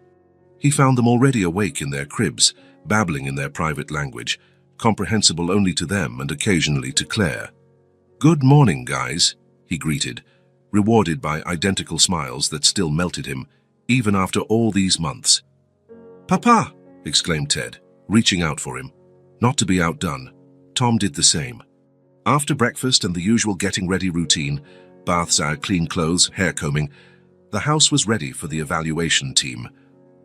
He found them already awake in their cribs, babbling in their private language, comprehensible only to them and occasionally to Claire. "Good morning, guys," he greeted, rewarded by identical smiles that still melted him, even after all these months. "Papa!" exclaimed Ted, reaching out for him. Not to be outdone, Tom did the same. After breakfast and the usual getting-ready routine, baths, clean clothes, hair combing, the house was ready for the evaluation team.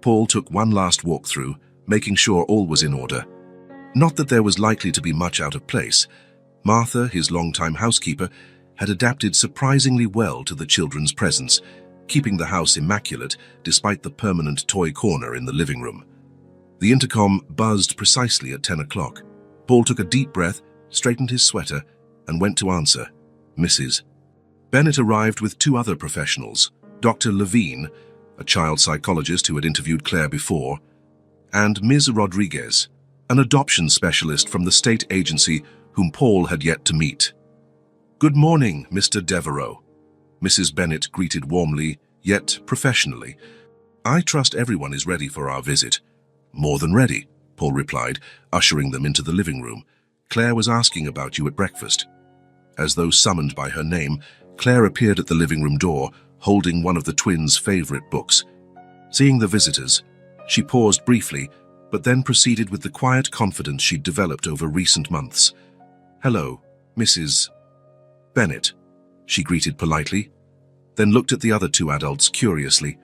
Paul took one last walk through, making sure all was in order. Not that there was likely to be much out of place. Martha, his longtime housekeeper, had adapted surprisingly well to the children's presence, keeping the house immaculate despite the permanent toy corner in the living room. The intercom buzzed precisely at 10 o'clock. Paul took a deep breath, straightened his sweater, and went to answer. Mrs. Bennett arrived with 2 other professionals, Dr. Levine, a child psychologist who had interviewed Claire before, and Ms. Rodriguez, an adoption specialist from the state agency whom Paul had yet to meet. "Good morning, Mr. Devereaux," Mrs. Bennett greeted warmly, yet professionally. "I trust everyone is ready for our visit." "More than ready," Paul replied, ushering them into the living room. "Claire was asking about you at breakfast." As though summoned by her name, Claire appeared at the living room door, holding one of the twins' favorite books. Seeing the visitors, she paused briefly, but then proceeded with the quiet confidence she'd developed over recent months. "Hello, Mrs. Bennett," she greeted politely, then looked at the other 2 adults curiously.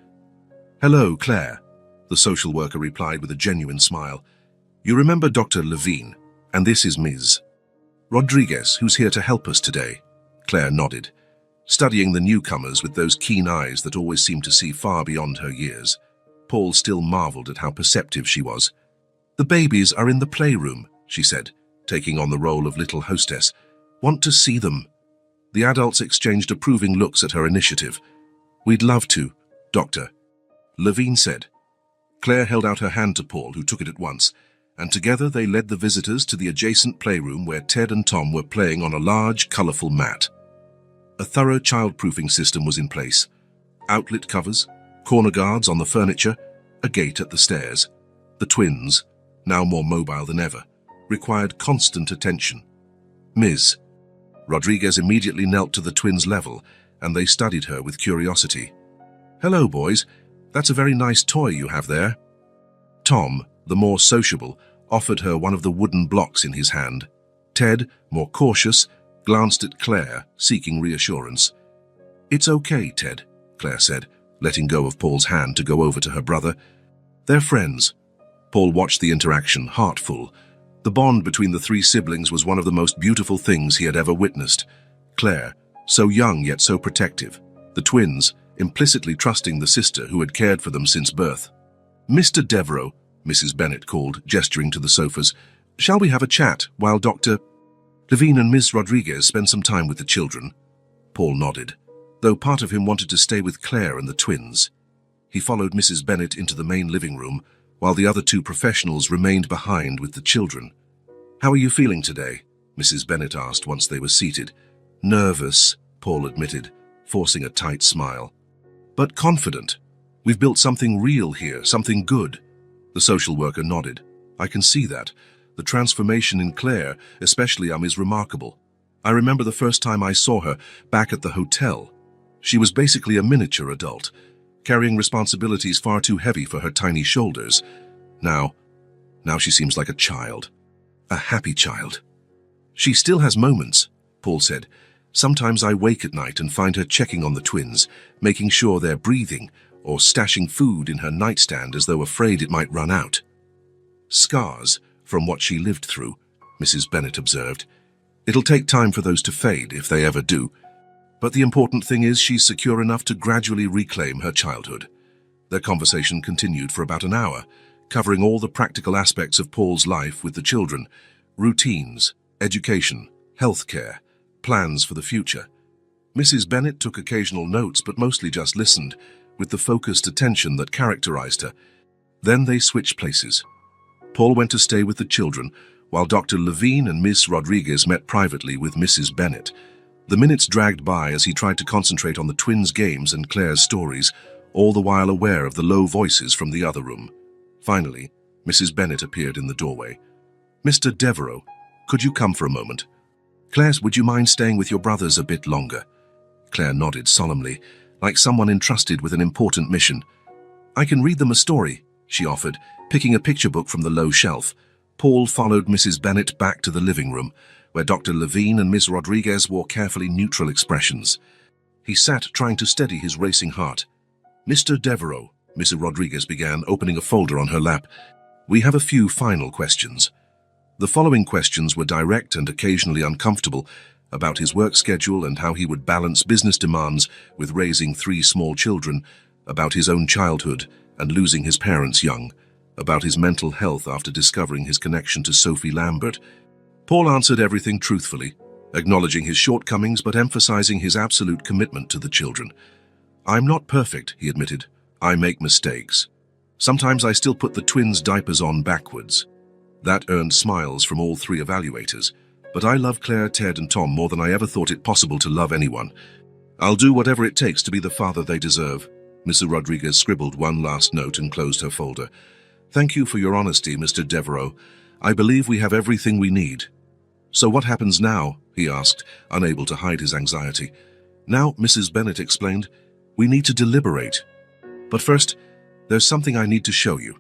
"Hello, Claire," the social worker replied with a genuine smile. "You remember Dr. Levine, and this is Ms. Rodriguez, who's here to help us today." Claire nodded, studying the newcomers with those keen eyes that always seemed to see far beyond her years. Paul still marveled at how perceptive she was. "The babies are in the playroom," she said, taking on the role of little hostess. "Want to see them?" The adults exchanged approving looks at her initiative. "We'd love to, Doctor," Levine said. Claire held out her hand to Paul, who took it at once, and together they led the visitors to the adjacent playroom where Ted and Tom were playing on a large, colorful mat. A thorough child-proofing system was in place. Outlet covers, corner guards on the furniture, a gate at the stairs. The twins, now more mobile than ever, required constant attention. Ms. Rodriguez immediately knelt to the twins' level, and they studied her with curiosity. "Hello, boys. That's a very nice toy you have there." Tom, the more sociable, offered her one of the wooden blocks in his hand. Ted, more cautious, glanced at Claire, seeking reassurance. "It's okay, Ted," Claire said, letting go of Paul's hand to go over to her brother. "They're friends." Paul watched the interaction, heart full. The bond between the 3 siblings was one of the most beautiful things he had ever witnessed. Claire, so young yet so protective. The twins, implicitly trusting the sister who had cared for them since birth. "Mr. Devereaux," Mrs. Bennett called, gesturing to the sofas, "shall we have a chat while Dr. Levine and Ms. Rodriguez spend some time with the children?" Paul nodded, though part of him wanted to stay with Claire and the twins. He followed Mrs. Bennet into the main living room, while the other two professionals remained behind with the children. "How are you feeling today?" Mrs. Bennet asked once they were seated. "Nervous," Paul admitted, forcing a tight smile. "But confident. We've built something real here, something good." The social worker nodded. "I can see that. The transformation in Claire, especially, is remarkable. I remember the first time I saw her back at the hotel. She was basically a miniature adult, carrying responsibilities far too heavy for her tiny shoulders. Now she seems like a child. A happy child." "She still has moments," Paul said. "Sometimes I wake at night and find her checking on the twins, making sure they're breathing, or stashing food in her nightstand as though afraid it might run out." "Scars from what she lived through," Mrs. Bennet observed. "It'll take time for those to fade, if they ever do. But the important thing is she's secure enough to gradually reclaim her childhood." Their conversation continued for about an hour, covering all the practical aspects of Paul's life with the children: routines, education, healthcare, plans for the future. Mrs. Bennet took occasional notes but mostly just listened, with the focused attention that characterized her. Then they switched places. Paul went to stay with the children, while Dr. Levine and Miss Rodriguez met privately with Mrs. Bennet. The minutes dragged by as he tried to concentrate on the twins' games and Claire's stories, all the while aware of the low voices from the other room. Finally, Mrs. Bennet appeared in the doorway. "Mr. Devereux, could you come for a moment? Claire, would you mind staying with your brothers a bit longer?" Claire nodded solemnly, like someone entrusted with an important mission. "I can read them a story," she offered, picking a picture book from the low shelf. Paul followed Mrs. Bennet back to the living room, where Dr. Levine and Miss Rodriguez wore carefully neutral expressions. He sat trying to steady his racing heart. "Mr. Devereux," Mrs. Rodriguez began, opening a folder on her lap, "we have a few final questions." The following questions were direct and occasionally uncomfortable, about his work schedule and how he would balance business demands with raising 3 small children, about his own childhood and losing his parents young, about his mental health after discovering his connection to Sophie Lambert. Paul answered everything truthfully, acknowledging his shortcomings but emphasizing his absolute commitment to the children. "I'm not perfect," he admitted. "I make mistakes. Sometimes I still put the twins' diapers on backwards." That earned smiles from all 3 evaluators. "But I love Claire, Ted, and Tom more than I ever thought it possible to love anyone. I'll do whatever it takes to be the father they deserve." Mrs. Rodriguez scribbled one last note and closed her folder. "Thank you for your honesty, Mr. Devereux. I believe we have everything we need." "So what happens now?" he asked, unable to hide his anxiety. "Now," Mrs. Bennet explained, "we need to deliberate. But first, there's something I need to show you."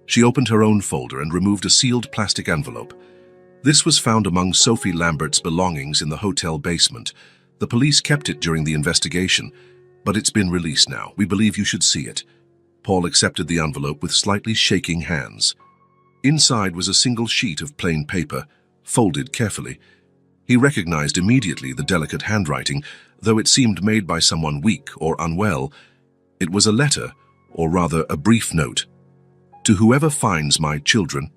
She opened her own folder and removed a sealed plastic envelope. This was found among Sophie Lambert's belongings in the hotel basement. The police kept it during the investigation, but it's been released now. We believe you should see it. Paul accepted the envelope with slightly shaking hands. Inside was a single sheet of plain paper, folded carefully. He recognized immediately the delicate handwriting, though it seemed made by someone weak or unwell. It was a letter, or rather a brief note. "To whoever finds my children.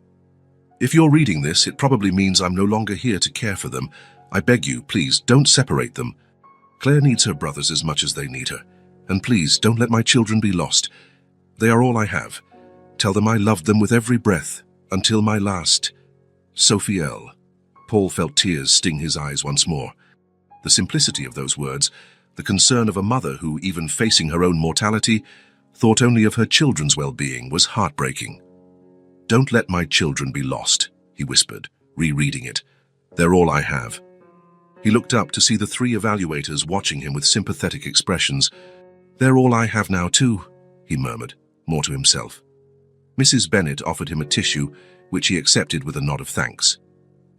If you're reading this, it probably means I'm no longer here to care for them. I beg you, please, don't separate them. Claire needs her brothers as much as they need her. And please, don't let my children be lost. They are all I have. Tell them I loved them with every breath, until my last. Sophie L." Paul felt tears sting his eyes once more. The simplicity of those words, the concern of a mother who, even facing her own mortality, thought only of her children's well-being, was heartbreaking. "Don't let my children be lost," he whispered, rereading it. "They're all I have." He looked up to see the 3 evaluators watching him with sympathetic expressions. "They're all I have now too," he murmured, more to himself. Mrs. Bennet offered him a tissue, which he accepted with a nod of thanks.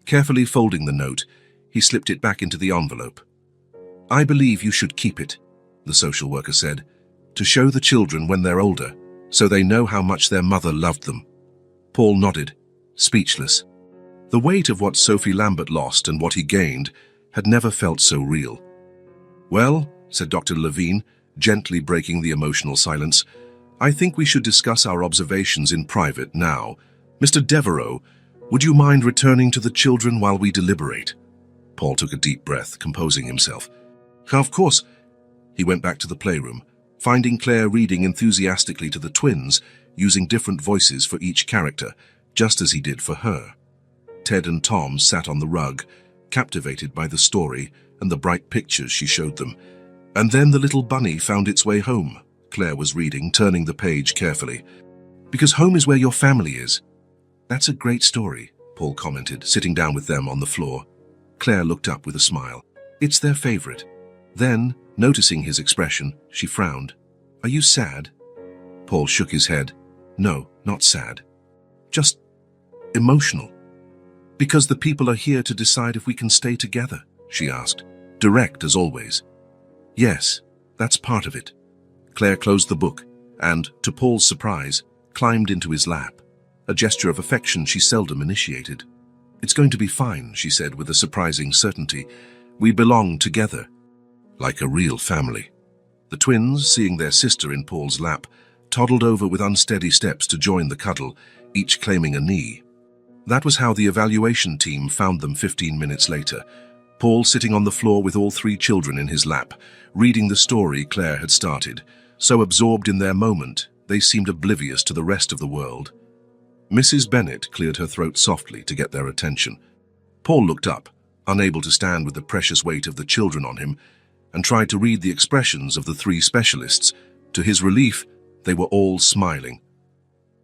Carefully folding the note, he slipped it back into the envelope. "I believe you should keep it," the social worker said, "to show the children when they're older, so they know how much their mother loved them." Paul nodded, speechless. The weight of what Sophie Lambert lost and what he gained had never felt so real. "Well," said Dr. Levine, gently breaking the emotional silence, "I think we should discuss our observations in private now. Mr. Devereux, would you mind returning to the children while we deliberate?" Paul took a deep breath, composing himself. Of course. He went back to the playroom, finding Claire reading enthusiastically to the twins, using different voices for each character, just as he did for her. Ted and Tom sat on the rug, captivated by the story and the bright pictures she showed them. And then the little bunny found its way home, Claire was reading, turning the page carefully. Because home is where your family is. That's a great story, Paul commented, sitting down with them on the floor. Claire looked up with a smile. It's their favorite. Then, noticing his expression, she frowned. Are you sad? Paul shook his head. No, not sad. Just emotional. Because the people are here to decide if we can stay together, she asked, direct as always. Yes, that's part of it. Claire closed the book and, to Paul's surprise, climbed into his lap, a gesture of affection she seldom initiated. It's going to be fine, she said with a surprising certainty. We belong together, like a real family. The twins, seeing their sister in Paul's lap, toddled over with unsteady steps to join the cuddle, each claiming a knee. That was how the evaluation team found them 15 minutes later, Paul sitting on the floor with all three children in his lap, reading the story Claire had started. So absorbed in their moment, they seemed oblivious to the rest of the world. Mrs. Bennet cleared her throat softly to get their attention. Paul looked up, unable to stand with the precious weight of the children on him, and tried to read the expressions of the three specialists. To his relief, they were all smiling.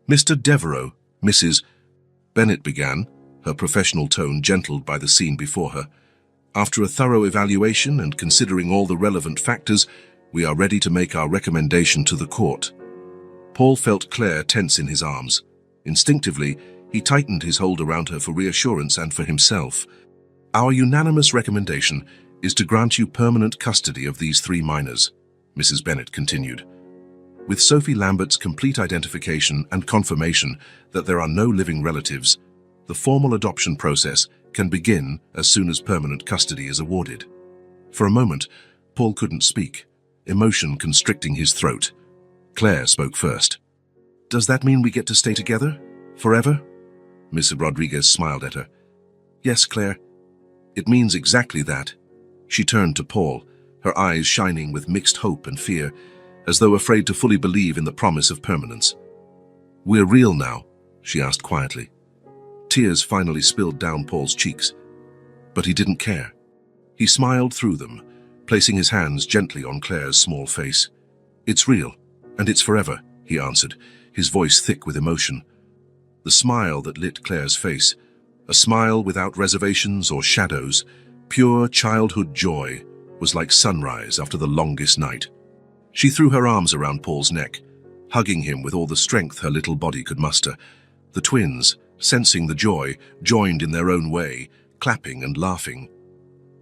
Mr. Devereux, Mrs. Bennet began, her professional tone gentled by the scene before her. After a thorough evaluation and considering all the relevant factors, we are ready to make our recommendation to the court. Paul felt Claire tense in his arms. Instinctively, he tightened his hold around her for reassurance and for himself. Our unanimous recommendation is to grant you permanent custody of these three minors, Mrs. Bennet continued. With Sophie Lambert's complete identification and confirmation that there are no living relatives, the formal adoption process can begin as soon as permanent custody is awarded. For a moment, Paul couldn't speak, emotion constricting his throat. Claire spoke first. Does that mean we get to stay together? Forever? Miss Rodriguez smiled at her. Yes, Claire. It means exactly that. She turned to Paul, her eyes shining with mixed hope and fear, as though afraid to fully believe in the promise of permanence. We're real now, she asked quietly. Tears finally spilled down Paul's cheeks, but he didn't care. He smiled through them, placing his hands gently on Claire's small face. It's real, and it's forever, he answered, his voice thick with emotion. The smile that lit Claire's face, a smile without reservations or shadows, pure childhood joy, was like sunrise after the longest night. She threw her arms around Paul's neck, hugging him with all the strength her little body could muster. The twins, sensing the joy, joined in their own way, clapping and laughing.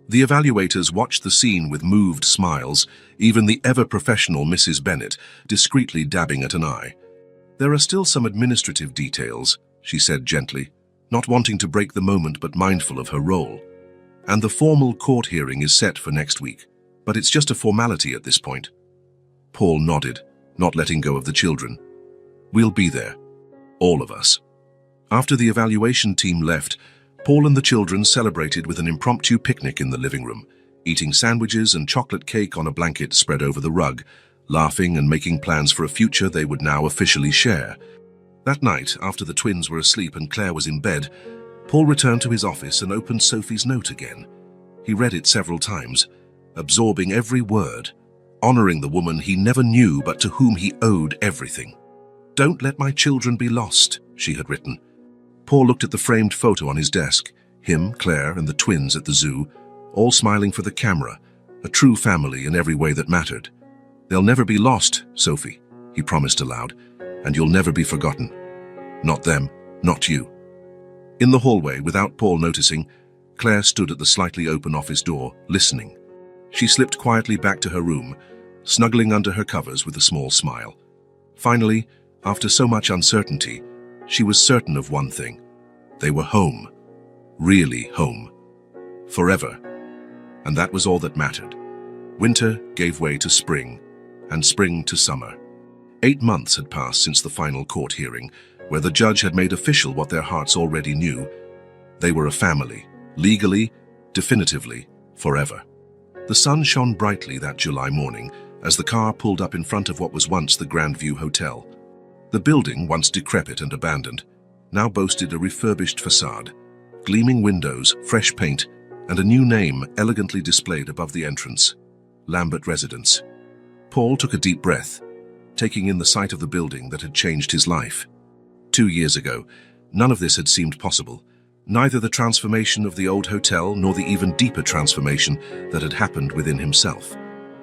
The evaluators watched the scene with moved smiles, even the ever-professional Mrs. Bennet discreetly dabbing at an eye. There are still some administrative details, she said gently, not wanting to break the moment but mindful of her role. And the formal court hearing is set for next week, but it's just a formality at this point. Paul nodded, not letting go of the children. We'll be there. All of us. After the evaluation team left, Paul and the children celebrated with an impromptu picnic in the living room, eating sandwiches and chocolate cake on a blanket spread over the rug, laughing and making plans for a future they would now officially share. That night, after the twins were asleep and Claire was in bed, Paul returned to his office and opened Sophie's note again. He read it several times, absorbing every word, honoring the woman he never knew but to whom he owed everything. Don't let my children be lost, she had written. Paul looked at the framed photo on his desk, him, Claire, and the twins at the zoo, all smiling for the camera, a true family in every way that mattered. They'll never be lost, Sophie, he promised aloud, and you'll never be forgotten. Not them, not you. In the hallway, without Paul noticing, Claire stood at the slightly open office door, listening. She slipped quietly back to her room, snuggling under her covers with a small smile. Finally, after so much uncertainty, she was certain of one thing. They were home. Really home. Forever. And that was all that mattered. Winter gave way to spring, and spring to summer. 8 months had passed since the final court hearing, where the judge had made official what their hearts already knew. They were a family, legally, definitively, forever. The sun shone brightly that July morning as the car pulled up in front of what was once the Grandview Hotel. The building, once decrepit and abandoned, now boasted a refurbished facade, gleaming windows, fresh paint, and a new name elegantly displayed above the entrance: Lambert Residence. Paul took a deep breath, taking in the sight of the building that had changed his life. 2 years ago, none of this had seemed possible, neither the transformation of the old hotel nor the even deeper transformation that had happened within himself.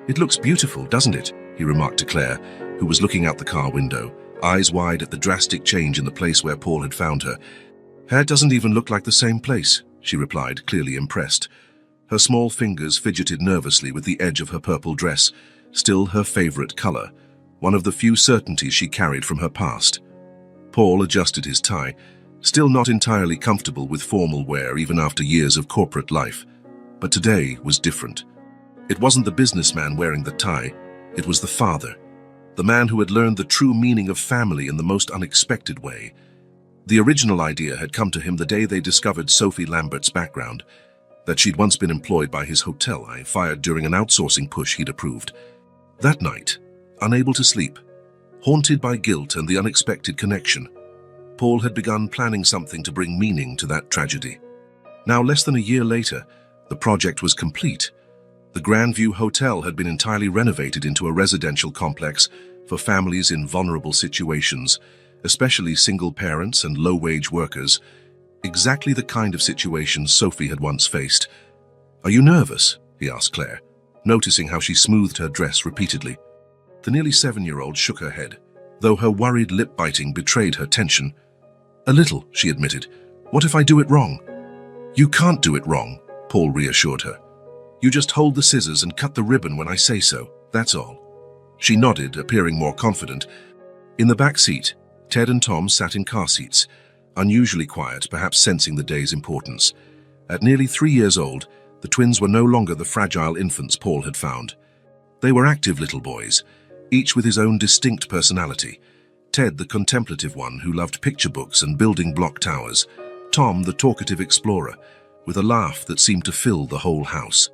"It looks beautiful, doesn't it?" he remarked to Claire, who was looking out the car window, eyes wide at the drastic change in the place where Paul had found her. "It doesn't even look like the same place," she replied, clearly impressed. Her small fingers fidgeted nervously with the edge of her purple dress, still her favorite color, one of the few certainties she carried from her past. Paul adjusted his tie, still not entirely comfortable with formal wear even after years of corporate life. But today was different. It wasn't the businessman wearing the tie, it was the father, the man who had learned the true meaning of family in the most unexpected way. The original idea had come to him the day they discovered Sophie Lambert's background, that she'd once been employed by his hotel, fired during an outsourcing push he'd approved. That night, unable to sleep, haunted by guilt and the unexpected connection, Paul had begun planning something to bring meaning to that tragedy. Now, less than a year later, the project was complete. The Grandview Hotel had been entirely renovated into a residential complex for families in vulnerable situations, especially single parents and low-wage workers, exactly the kind of situation Sophie had once faced. "Are you nervous?" he asked Claire, noticing how she smoothed her dress repeatedly. The nearly 7-year-old shook her head, though her worried lip-biting betrayed her tension. "A little," she admitted. "What if I do it wrong?" "You can't do it wrong," Paul reassured her. "You just hold the scissors and cut the ribbon when I say so, that's all." She nodded, appearing more confident. In the back seat, Ted and Tom sat in car seats, unusually quiet, perhaps sensing the day's importance. At nearly 3 years old, the twins were no longer the fragile infants Paul had found. They were active little boys, each with his own distinct personality. Ted, the contemplative one who loved picture books and building block towers. Tom, the talkative explorer, with a laugh that seemed to fill the whole house.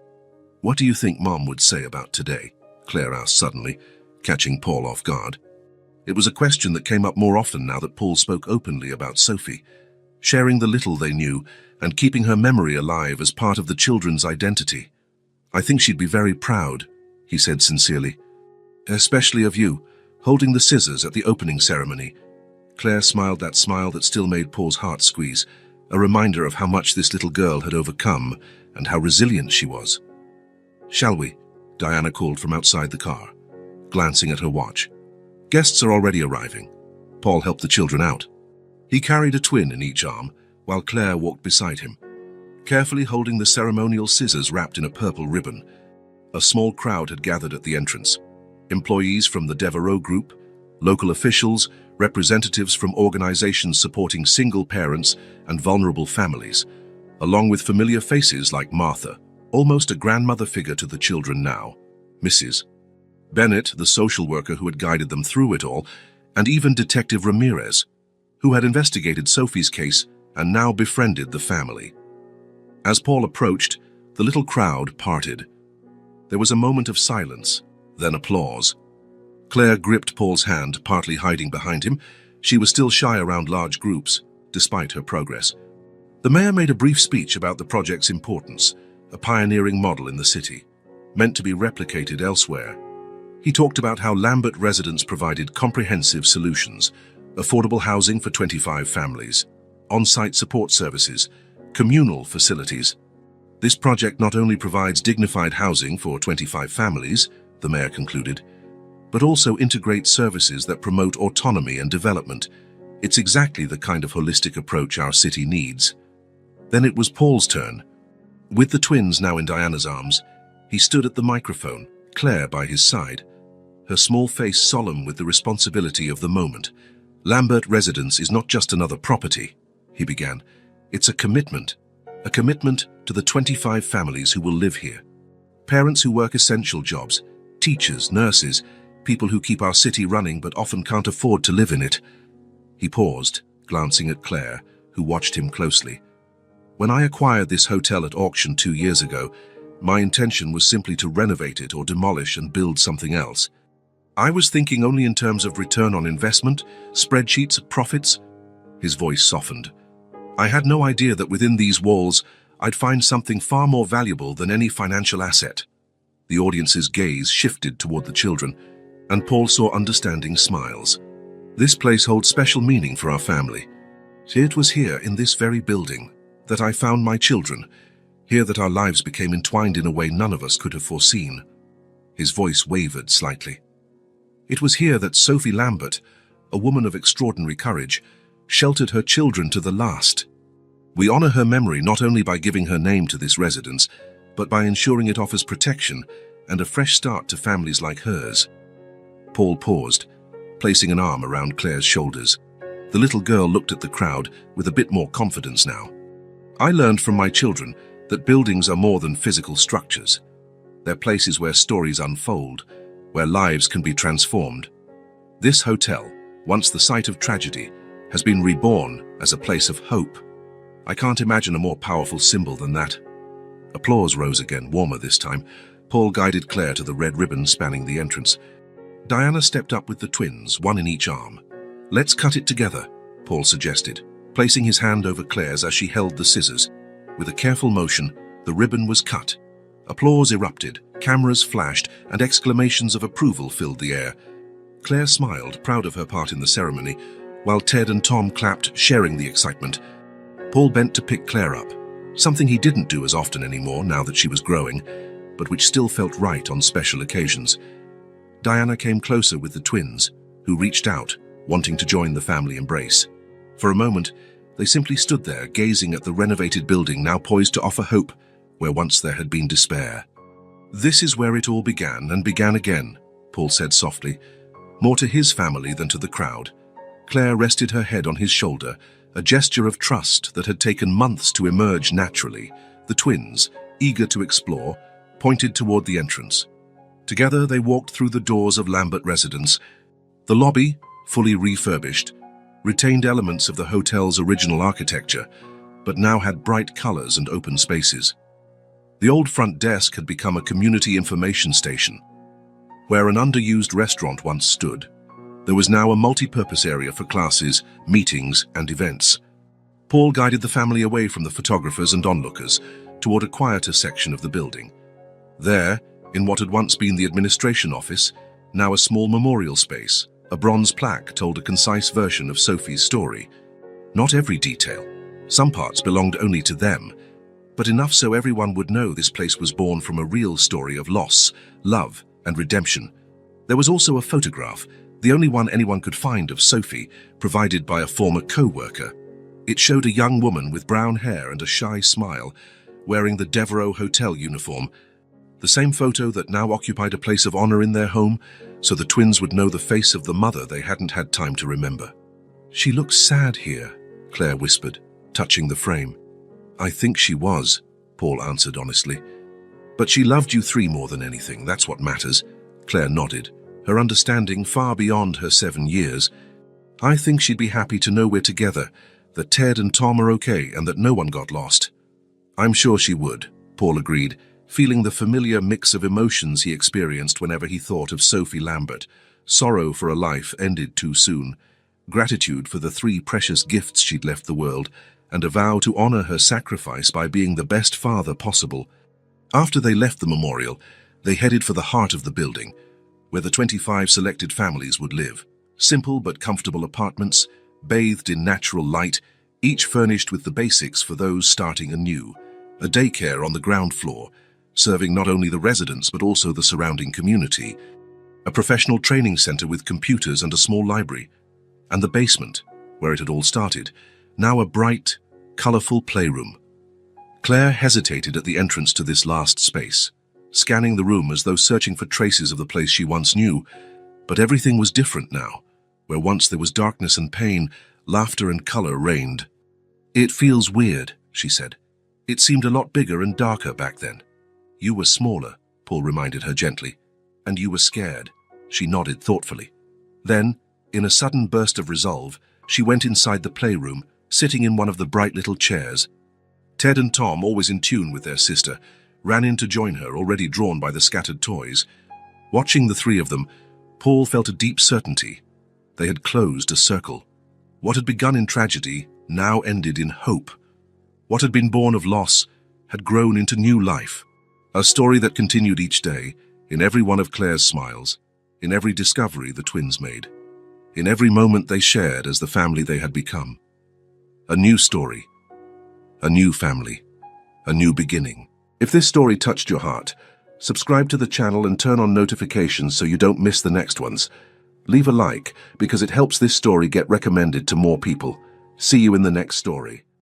"What do you think Mom would say about today?" Claire asked suddenly, catching Paul off guard. It was a question that came up more often now that Paul spoke openly about Sophie, sharing the little they knew and keeping her memory alive as part of the children's identity. "I think she'd be very proud," he said sincerely. "Especially of you, holding the scissors at the opening ceremony." Claire smiled that smile that still made Paul's heart squeeze, a reminder of how much this little girl had overcome and how resilient she was. "Shall we?" Diana called from outside the car, glancing at her watch. "Guests are already arriving." Paul helped the children out. He carried a twin in each arm, while Claire walked beside him, carefully holding the ceremonial scissors wrapped in a purple ribbon. A small crowd had gathered at the entrance. Employees from the Devereaux Group, local officials, representatives from organizations supporting single parents and vulnerable families, along with familiar faces like Martha, almost a grandmother figure to the children now, Mrs. Bennett, the social worker who had guided them through it all, and even Detective Ramirez, who had investigated Sophie's case and now befriended the family. As Paul approached, the little crowd parted. There was a moment of silence, then applause. Claire gripped Paul's hand, partly hiding behind him. She was still shy around large groups, despite her progress. The mayor made a brief speech about the project's importance, a pioneering model in the city, meant to be replicated elsewhere. He talked about how Lambert residents provided comprehensive solutions, affordable housing for 25 families, on-site support services, communal facilities. "This project not only provides dignified housing for 25 families," the mayor concluded, "but also integrates services that promote autonomy and development. It's exactly the kind of holistic approach our city needs." Then it was Paul's turn. With the twins now in Diana's arms, he stood at the microphone, Claire by his side, her small face solemn with the responsibility of the moment. "Lambert Residence is not just another property," he began. "It's a commitment to the 25 families who will live here. Parents who work essential jobs, teachers, nurses, people who keep our city running but often can't afford to live in it." He paused, glancing at Claire, who watched him closely. "When I acquired this hotel at auction 2 years ago, My intention was simply to renovate it or demolish and build something else. I was thinking only in terms of return on investment, spreadsheets, profits." His voice softened. "I had no idea that within these walls I'd find something far more valuable than any financial asset." The audience's gaze shifted toward the children, and Paul saw understanding smiles. "This place holds special meaning for our family. It was here, in this very building, that I found my children, here that our lives became entwined in a way none of us could have foreseen." His voice wavered slightly. "It was here that Sophie Lambert, a woman of extraordinary courage, sheltered her children to the last. We honor her memory not only by giving her name to this residence, but by ensuring it offers protection and a fresh start to families like hers." Paul paused, placing an arm around Claire's shoulders. The little girl looked at the crowd with a bit more confidence now. "I learned from my children that buildings are more than physical structures. They're places where stories unfold, where lives can be transformed. This hotel, once the site of tragedy, has been reborn as a place of hope. I can't imagine a more powerful symbol than that." Applause rose again, warmer this time. Paul guided Claire to the red ribbon spanning the entrance. Diana stepped up with the twins, one in each arm. "Let's cut it together," Paul suggested, placing his hand over Claire's as she held the scissors. With a careful motion, the ribbon was cut. Applause erupted, cameras flashed, and exclamations of approval filled the air. Claire smiled, proud of her part in the ceremony, while Ted and Tom clapped, sharing the excitement. Paul bent to pick Claire up, something he didn't do as often anymore now that she was growing, but which still felt right on special occasions. Diana came closer with the twins, who reached out, wanting to join the family embrace. For a moment, they simply stood there, gazing at the renovated building now poised to offer hope where once there had been despair. "This is where it all began and began again," Paul said softly, more to his family than to the crowd. Claire rested her head on his shoulder, a gesture of trust that had taken months to emerge naturally. The twins, eager to explore, pointed toward the entrance. Together they walked through the doors of Lambert residence. The lobby, fully refurbished, retained elements of the hotel's original architecture, but now had bright colors and open spaces. The old front desk had become a community information station. Where an underused restaurant once stood, there was now a multi-purpose area for classes, meetings, and events. Paul guided the family away from the photographers and onlookers toward a quieter section of the building. There, in what had once been the administration office, now a small memorial space, a bronze plaque told a concise version of Sophie's story. Not every detail. Some parts belonged only to them, but enough so everyone would know this place was born from a real story of loss, love, and redemption. There was also a photograph, the only one anyone could find of Sophie, provided by a former co-worker. It showed a young woman with brown hair and a shy smile, wearing the Devereux Hotel uniform, the same photo that now occupied a place of honor in their home, so the twins would know the face of the mother they hadn't had time to remember. "She looks sad here," Claire whispered, touching the frame. "I think she was," Paul answered honestly. "But she loved you three more than anything, that's what matters." Claire nodded, her understanding far beyond her 7 years. "I think she'd be happy to know we're together, that Ted and Tom are okay, and that no one got lost." "I'm sure she would," Paul agreed, feeling the familiar mix of emotions he experienced whenever he thought of Sophie Lambert: sorrow for a life ended too soon, gratitude for the 3 precious gifts she'd left the world, and a vow to honor her sacrifice by being the best father possible. After they left the memorial, they headed for the heart of the building, where the 25 selected families would live. Simple but comfortable apartments, bathed in natural light, each furnished with the basics for those starting anew. A daycare on the ground floor, serving not only the residents but also the surrounding community. A professional training center with computers and a small library. And the basement, where it had all started, now a bright, colorful playroom. Claire hesitated at the entrance to this last space, scanning the room as though searching for traces of the place she once knew. But everything was different now. Where once there was darkness and pain, laughter and color reigned. "It feels weird," she said. "It seemed a lot bigger and darker back then." "You were smaller," Paul reminded her gently. "And you were scared." She nodded thoughtfully. Then, in a sudden burst of resolve, she went inside the playroom, sitting in one of the bright little chairs. Ted and Tom, always in tune with their sister, ran in to join her, already drawn by the scattered toys. Watching the three of them, Paul felt a deep certainty. They had closed a circle. What had begun in tragedy now ended in hope. What had been born of loss had grown into new life. A story that continued each day, in every one of Claire's smiles, in every discovery the twins made, in every moment they shared as the family they had become. A new story, a new family, a new beginning. If this story touched your heart, subscribe to the channel and turn on notifications so you don't miss the next ones. Leave a like because it helps this story get recommended to more people. See you in the next story.